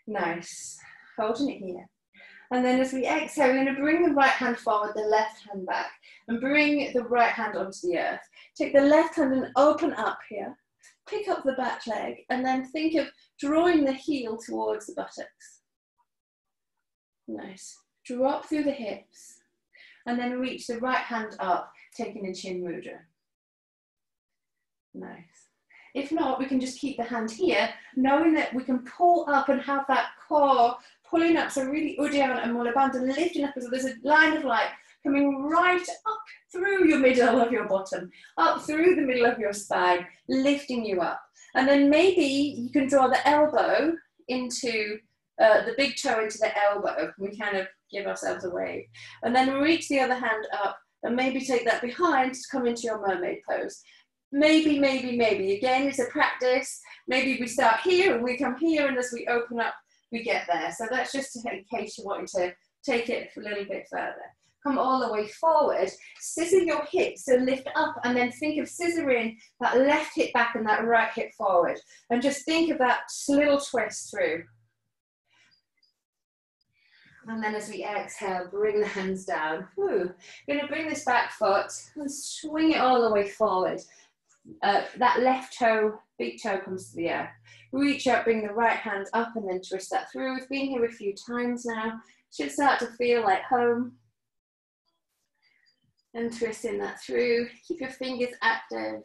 Nice, holding it here. And then as we exhale, we're going to bring the right hand forward, the left hand back, and bring the right hand onto the earth. Take the left hand and open up here, pick up the back leg, and then think of drawing the heel towards the buttocks. Nice, drop through the hips. And then reach the right hand up, taking a chin mudra. Nice. If not, we can just keep the hand here, knowing that we can pull up and have that core pulling up. So really Uddiyana and Mula Bandha lifting up as there's a line of light coming right up through your middle of your bottom, up through the middle of your spine, lifting you up. And then maybe you can draw the elbow into the big toe into the elbow. We kind of give ourselves a wave. And then reach the other hand up and maybe take that behind to come into your mermaid pose. Maybe, maybe, maybe. Again, it's a practice. Maybe we start here and we come here, and as we open up, we get there. So that's just in case you want to take it a little bit further. Come all the way forward, scissor your hips, so lift up, and then think of scissoring that left hip back and that right hip forward. And just think of that little twist through. And then as we exhale, bring the hands down. Woo. We're going to bring this back foot and swing it all the way forward. That left toe, big toe comes to the earth. Reach up, bring the right hand up and then twist that through. We've been here a few times now. Should start to feel like home. And twisting that through. Keep your fingers active.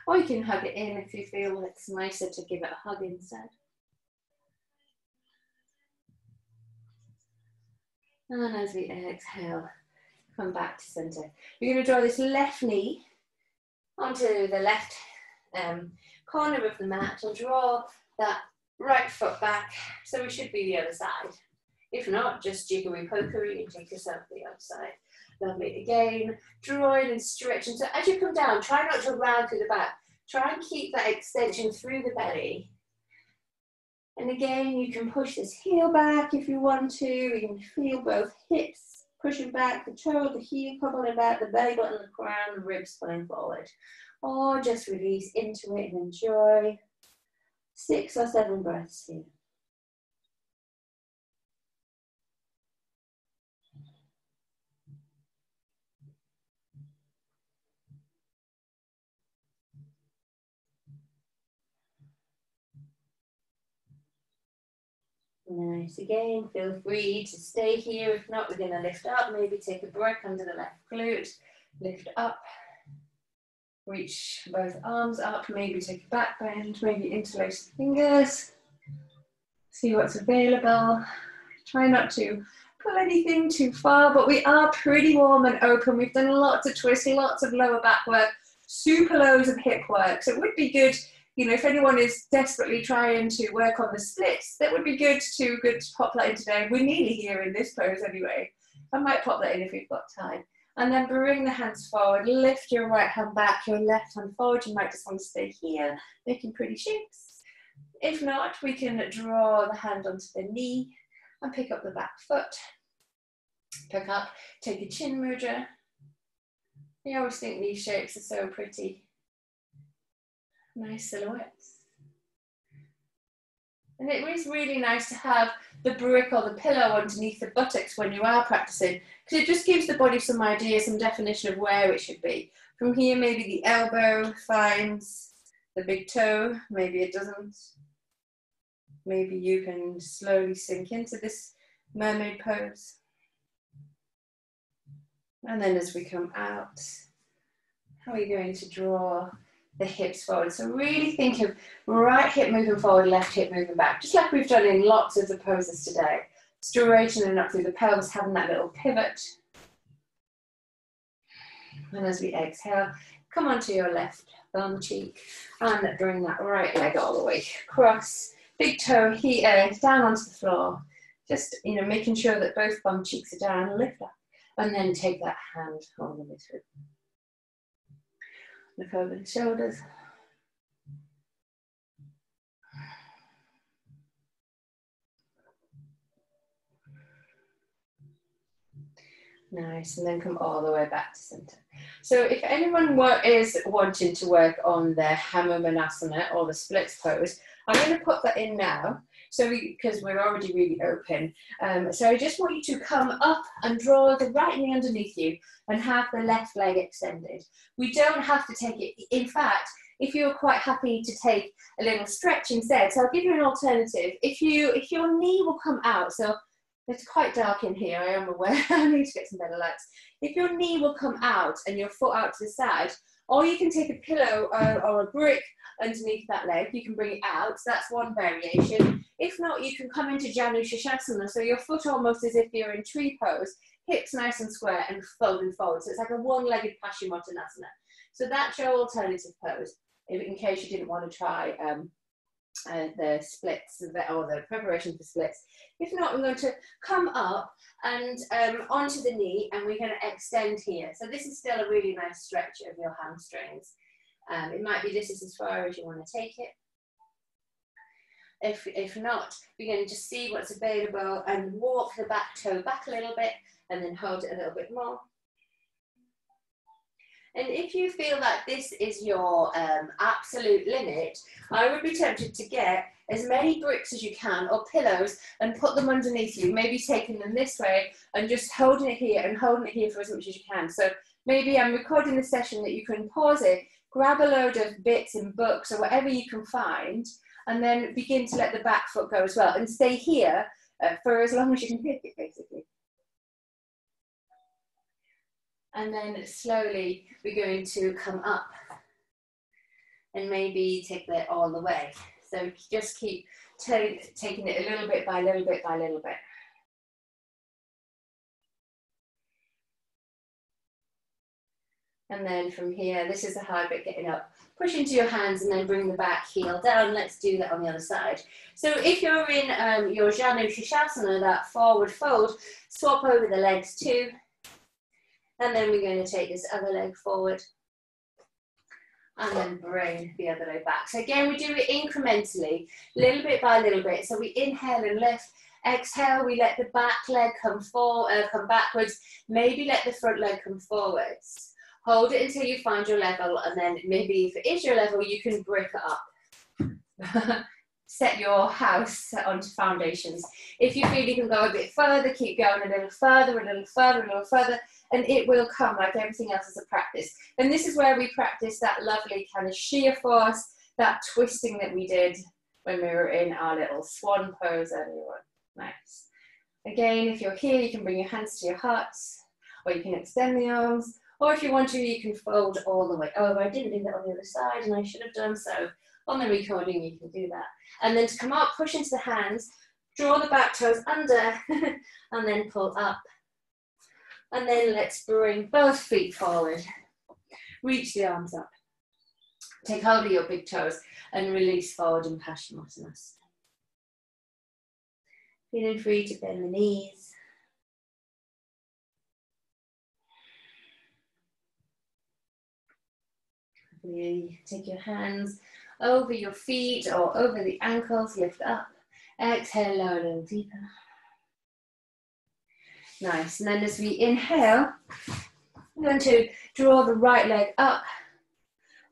Or you can hug it in if you feel it's nicer to give it a hug instead. And as we exhale, come back to center. You're going to draw this left knee onto the left corner of the mat and draw that right foot back. So we should be the other side. If not, just jiggery pokery and take yourself to the other side. Lovely. Again, drawing and stretching. So as you come down, try not to round through the back. Try and keep that extension through the belly. And again, you can push this heel back if you want to. You can feel both hips pushing back, the toe, the heel pulling back, the belly button, the crown, the ribs pulling forward. Or just release into it and enjoy 6 or 7 breaths here. Nice. Again, feel free to stay here. If not, we're going to lift up. Maybe take a break under the left glute. Lift up. Reach both arms up. Maybe take a back bend. Maybe interlace the fingers. See what's available. Try not to pull anything too far, but we are pretty warm and open. We've done lots of twists, lots of lower back work, super loads of hip work. So it would be good, you know, if anyone is desperately trying to work on the splits, that would be good to pop that in today. We're nearly here in this pose anyway. I might pop that in if you've got time. And then bring the hands forward, lift your right hand back, your left hand forward. You might just want to stay here, making pretty shapes. If not, we can draw the hand onto the knee and pick up the back foot. Pick up, take a chin mudra. I always think these shapes are so pretty. Nice silhouettes. And it is really nice to have the brick or the pillow underneath the buttocks when you are practicing, because it just gives the body some idea, some definition of where it should be. From here, maybe the elbow finds the big toe, maybe it doesn't. Maybe you can slowly sink into this mermaid pose. And then as we come out, how are we going to draw the hips forward? So really think of right hip moving forward, left hip moving back, just like we've done in lots of the poses today. Straightening up through the pelvis, having that little pivot. And as we exhale, come onto your left bum cheek and bring that right leg all the way across. Big toe here, down onto the floor. Just, making sure that both bum cheeks are down, lift up. And then take that hand all the way through. Look over the shoulders. Nice, and then come all the way back to center. So if anyone is wanting to work on their Hammer Manasana or the splits pose, I'm going to put that in now. So because we're already really open. So I just want you to come up and draw the right knee underneath you and have the left leg extended. We don't have to take it. In fact, if you're quite happy to take a little stretch instead, so I'll give you an alternative. If your knee will come out, so it's quite dark in here, I am aware, I need to get some better lights. If your knee will come out and your foot out to the side, or you can take a pillow or a brick underneath that leg, you can bring it out, so that's one variation. If not, you can come into Janu Shasana, so your foot almost as if you're in tree pose, hips nice and square and folding forward, so it's like a one-legged Paschimottanasana. So that's your alternative pose, in case you didn't want to try the splits or the preparation for splits. If not, we're going to come up and onto the knee, and we're going to extend here. So this is still a really nice stretch of your hamstrings. It might be this is as far as you want to take it. If not, we're going to just see what's available and walk the back toe back a little bit and then hold it a little bit more. And if you feel that this is your absolute limit, I would be tempted to get as many bricks as you can or pillows and put them underneath you, maybe taking them this way and just holding it here and holding it here for as much as you can. So maybe I'm recording the session that you can pause it, grab a load of bits and books or whatever you can find, and then begin to let the back foot go as well and stay here for as long as you can pick it, basically. And then slowly we're going to come up and maybe take that all the way. So just keep taking it a little bit by little bit by little bit. And then from here, this is the hard bit, getting up. Push into your hands and then bring the back heel down. Let's do that on the other side. So if you're in your Janu Shasana, that forward fold, swap over the legs too. And then we're going to take this other leg forward and then bring the other leg back. So again, we do it incrementally, little bit by little bit. So we inhale and lift, exhale, we let the back leg come forward, come backwards, maybe let the front leg come forwards. Hold it until you find your level, and then maybe if it is your level, you can brick it up. Set your house onto foundations. If you feel you can go a bit further, keep going a little further, a little further, a little further, and it will come. Like everything else is a practice. And this is where we practice that lovely kind of shear force, that twisting that we did when we were in our little swan pose earlier on. Nice. Again, if you're here, you can bring your hands to your hearts, or you can extend the arms, or if you want to, you can fold all the way over. I didn't do that on the other side, and I should have done so. On the recording, you can do that. And then to come up, push into the hands, draw the back toes under, and then pull up. And then let's bring both feet forward. Reach the arms up. Take hold of your big toes and release forward in Paschimottanasana. Feeling free to bend the knees. You take your hands over your feet or over the ankles, lift up. Exhale, lower a little deeper. Nice, and then as we inhale, we're going to draw the right leg up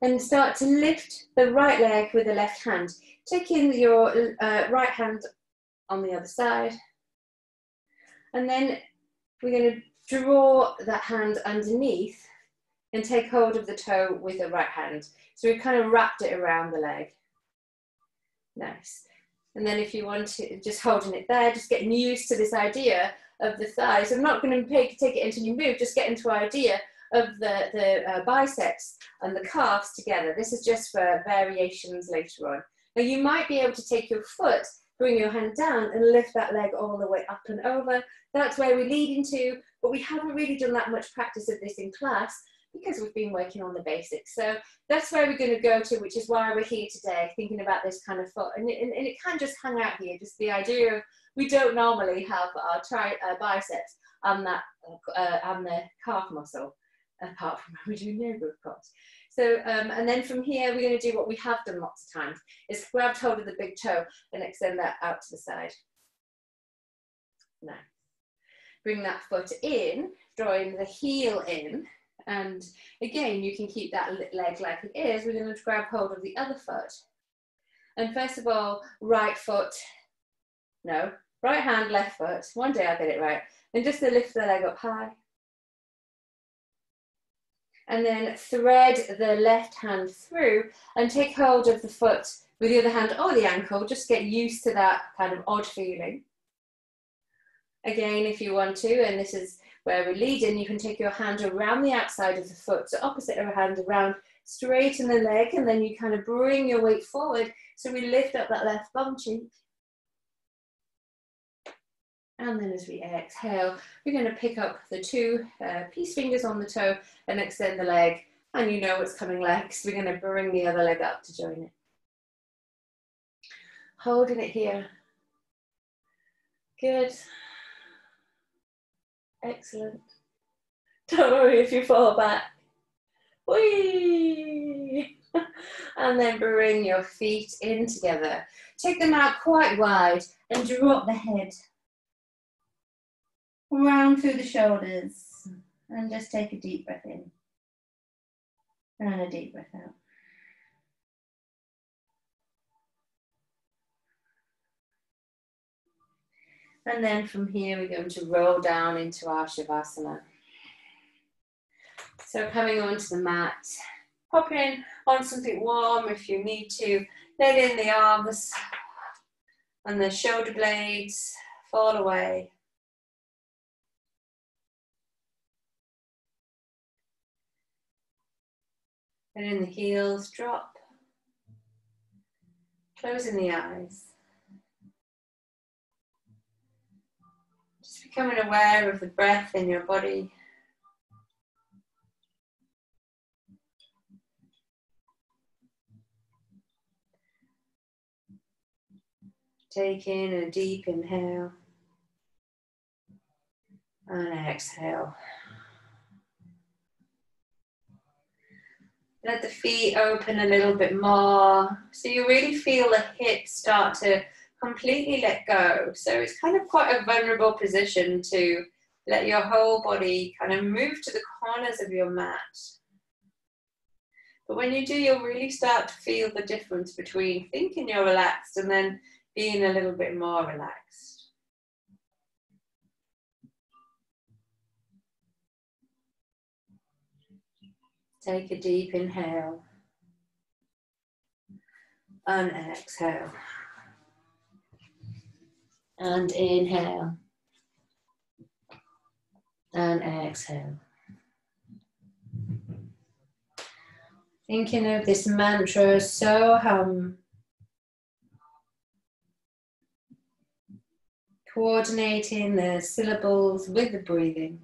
and start to lift the right leg with the left hand. Taking your right hand on the other side. And then we're going to draw that hand underneath and take hold of the toe with the right hand. So we've kind of wrapped it around the leg. Nice. And then if you want to, just holding it there, just getting used to this idea of the thighs. I'm not going to take it until you move, just get into an idea of the biceps and the calves together. This is just for variations later on. Now you might be able to take your foot, bring your hand down and lift that leg all the way up and over. That's where we're leading to, but we haven't really done that much practice of this in class because we've been working on the basics. So that's where we're going to go to, which is why we're here today, thinking about this kind of foot. And it can just hang out here, just the idea of we don't normally have our biceps and the calf muscle, apart from when we're doing yoga, of course. So, and then from here, we're going to do what we have done lots of times, is grab hold of the big toe and extend that out to the side. Now, bring that foot in, drawing the heel in. And again, you can keep that leg like it is. We're going to grab hold of the other foot. And first of all, right hand, left foot. One day I'll get it right. And just to lift the leg up high. And then thread the left hand through and take hold of the foot with the other hand or the ankle. Just get used to that kind of odd feeling. Again, if you want to, and this is where we're leading, you can take your hand around the outside of the foot, so opposite of a hand around, straighten the leg, and then you kind of bring your weight forward. So we lift up that left bum cheek. And then as we exhale, we're going to pick up the two peace fingers on the toe and extend the leg. And you know what's coming next. We're going to bring the other leg up to join it. Holding it here. Good. Excellent. Don't worry if you fall back. Whee! And then bring your feet in together. Take them out quite wide and drop the head. Round through the shoulders. And just take a deep breath in. And a deep breath out. And then from here, we're going to roll down into our Shavasana. So coming onto the mat, pop in on something warm if you need to. Let in the arms and the shoulder blades fall away. And in the heels, drop. Closing the eyes. Just becoming aware of the breath in your body. Take in a deep inhale and exhale. Let the feet open a little bit more. So you really feel the hips start to completely let go. So it's kind of quite a vulnerable position to let your whole body kind of move to the corners of your mat. But when you do, you'll really start to feel the difference between thinking you're relaxed and then being a little bit more relaxed. Take a deep inhale and exhale. And inhale and exhale. Thinking of this mantra, Soham. Coordinating the syllables with the breathing.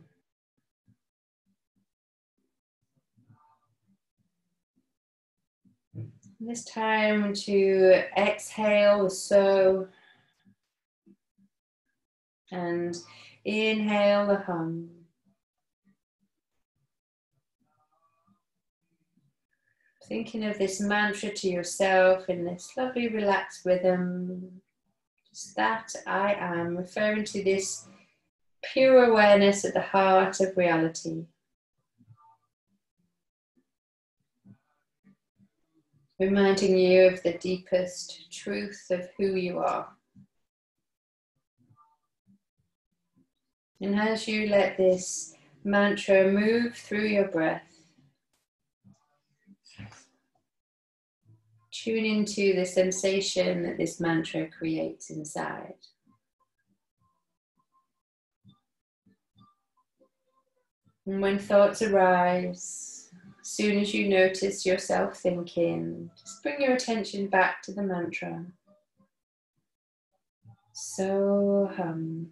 This time to exhale the so and inhale the hum. Thinking of this mantra to yourself in this lovely relaxed rhythm. Just that I am, referring to this pure awareness at the heart of reality. Reminding you of the deepest truth of who you are. And as you let this mantra move through your breath, Tune into the sensation that this mantra creates inside. And when thoughts arise, as soon as you notice yourself thinking, just bring your attention back to the mantra. Soham.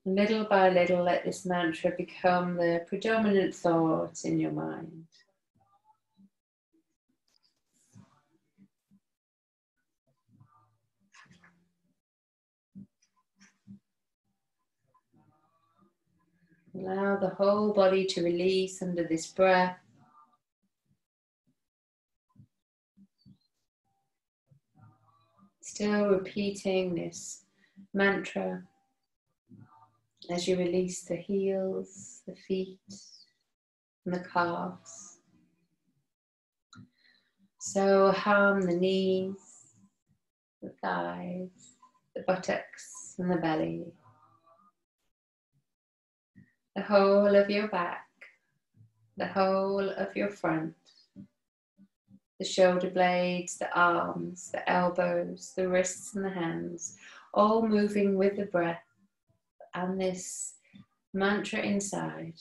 Little by little, let this mantra become the predominant thought in your mind. Allow the whole body to release under this breath. Still repeating this mantra as you release the heels, the feet, and the calves. So hum the knees, the thighs, the buttocks, and the belly. The whole of your back, the whole of your front, the shoulder blades, the arms, the elbows, the wrists and the hands, all moving with the breath and this mantra inside.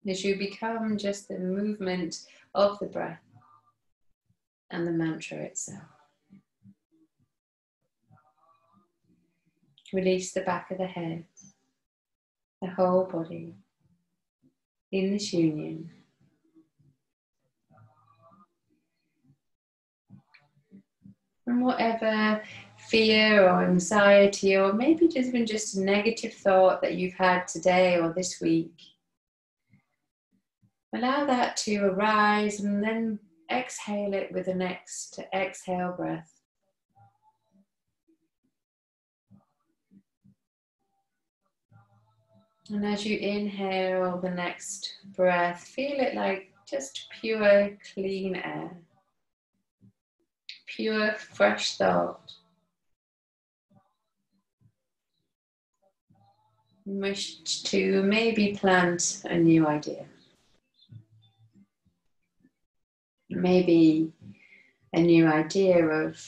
As you become just the movement of the breath and the mantra itself. Release the back of the head, the whole body in this union. And whatever fear or anxiety or maybe even just a negative thought that you've had today or this week, allow that to arise and then exhale it with the next exhale breath. And as you inhale the next breath, feel it like just pure, clean air. Pure, fresh thought. Wish to maybe plant a new idea. Maybe a new idea of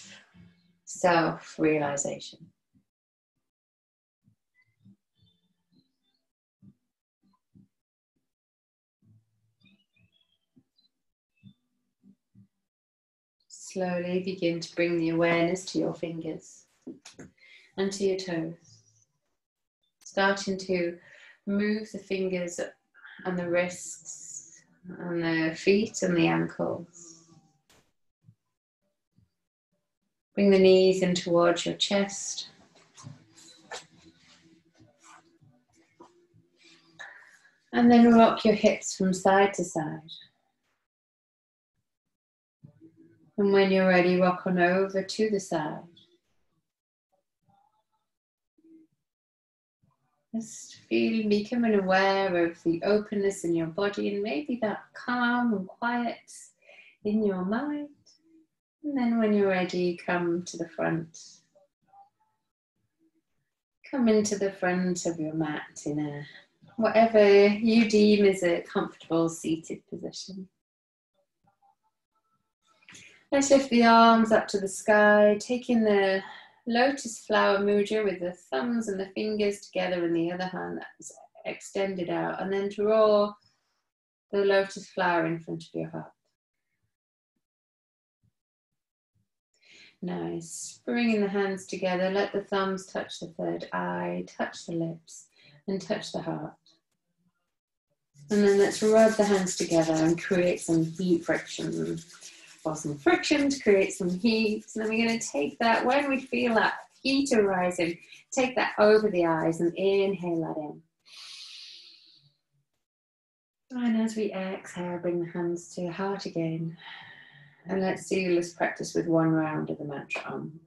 self-realization. Slowly begin to bring the awareness to your fingers and to your toes. Starting to move the fingers and the wrists and the feet and the ankles. Bring the knees in towards your chest. And then rock your hips from side to side. And when you're ready, rock on over to the side. Just becoming aware of the openness in your body and maybe that calm and quiet in your mind. And then when you're ready, come to the front. Come into the front of your mat in a whatever you deem is a comfortable seated position. Let's lift the arms up to the sky, taking the lotus flower mudra with the thumbs and the fingers together in the other hand that's extended out, and then draw the lotus flower in front of your heart. Nice. Bringing the hands together, let the thumbs touch the third eye, touch the lips, and touch the heart. And then let's rub the hands together and create some heat friction. Or some friction to create some heat. And then we're going to take that, when we feel that heat arising, take that over the eyes and inhale that in. And as we exhale, bring the hands to your heart again. And let's do this practice with one round of the mantra on.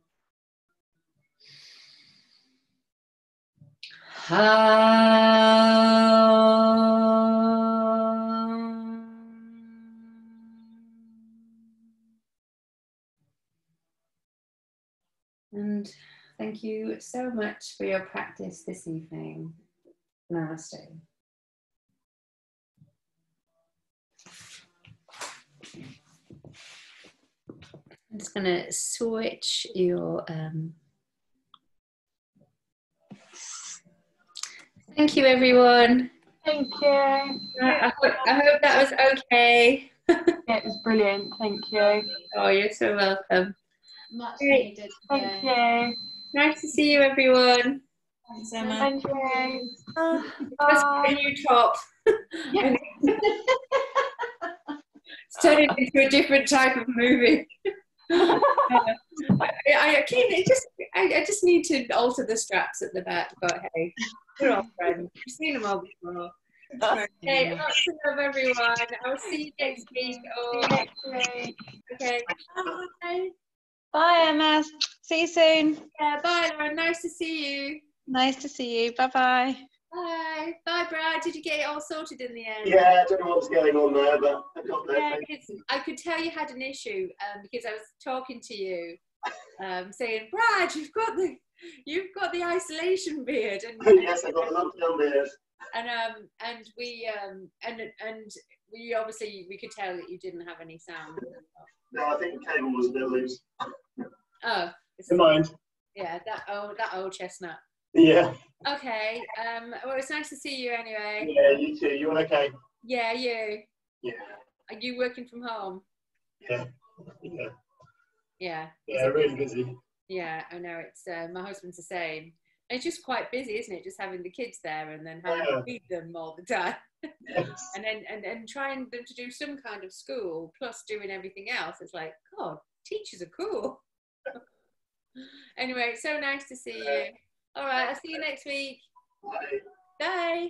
And thank you so much for your practice this evening. Namaste. I'm just going to switch your... Thank you, everyone. Thank you. I hope that was okay. Yeah, it was brilliant. Thank you. Oh, you're so welcome. Much Great. needed. Thank you. Nice to see you, everyone. Thanks, Emma. Thank you. That's Bye. a new top. Yeah. It's turning into a different type of movie. I just need to alter the straps at the back, but hey, we're all friends. We've seen them all before. Hey, lots of love, everyone. I'll see you next week. Oh, okay. Bye. Bye, Emma. See you soon. Yeah, bye, Lauren. Nice to see you. Nice to see you. Bye-bye. Bye. Bye, Brad. Did you get it all sorted in the end? Yeah, I don't know what's going on there, but I got there. Yeah, I could tell you had an issue because I was talking to you, saying, Brad, you've got the isolation beard, and Yes, I got a lockdown beard. and we obviously we could tell that you didn't have any sound. No, I think the cable was a bit loose. Oh, Never mind. yeah, that old chestnut. Yeah. Okay. Well, it's nice to see you anyway. Yeah, you too. You all okay? Yeah, you. Yeah. Are you working from home? Yeah. Yeah. Yeah. Yeah, really busy. Yeah, I know. It's my husband's the same. It's just quite busy, isn't it? Just having the kids there and then having to feed them all the time, Yes. and then trying them to do some kind of school plus doing everything else. It's like, God, teachers are cool. Anyway, it's so nice to see you. All right, I'll see you next week. Bye. Bye.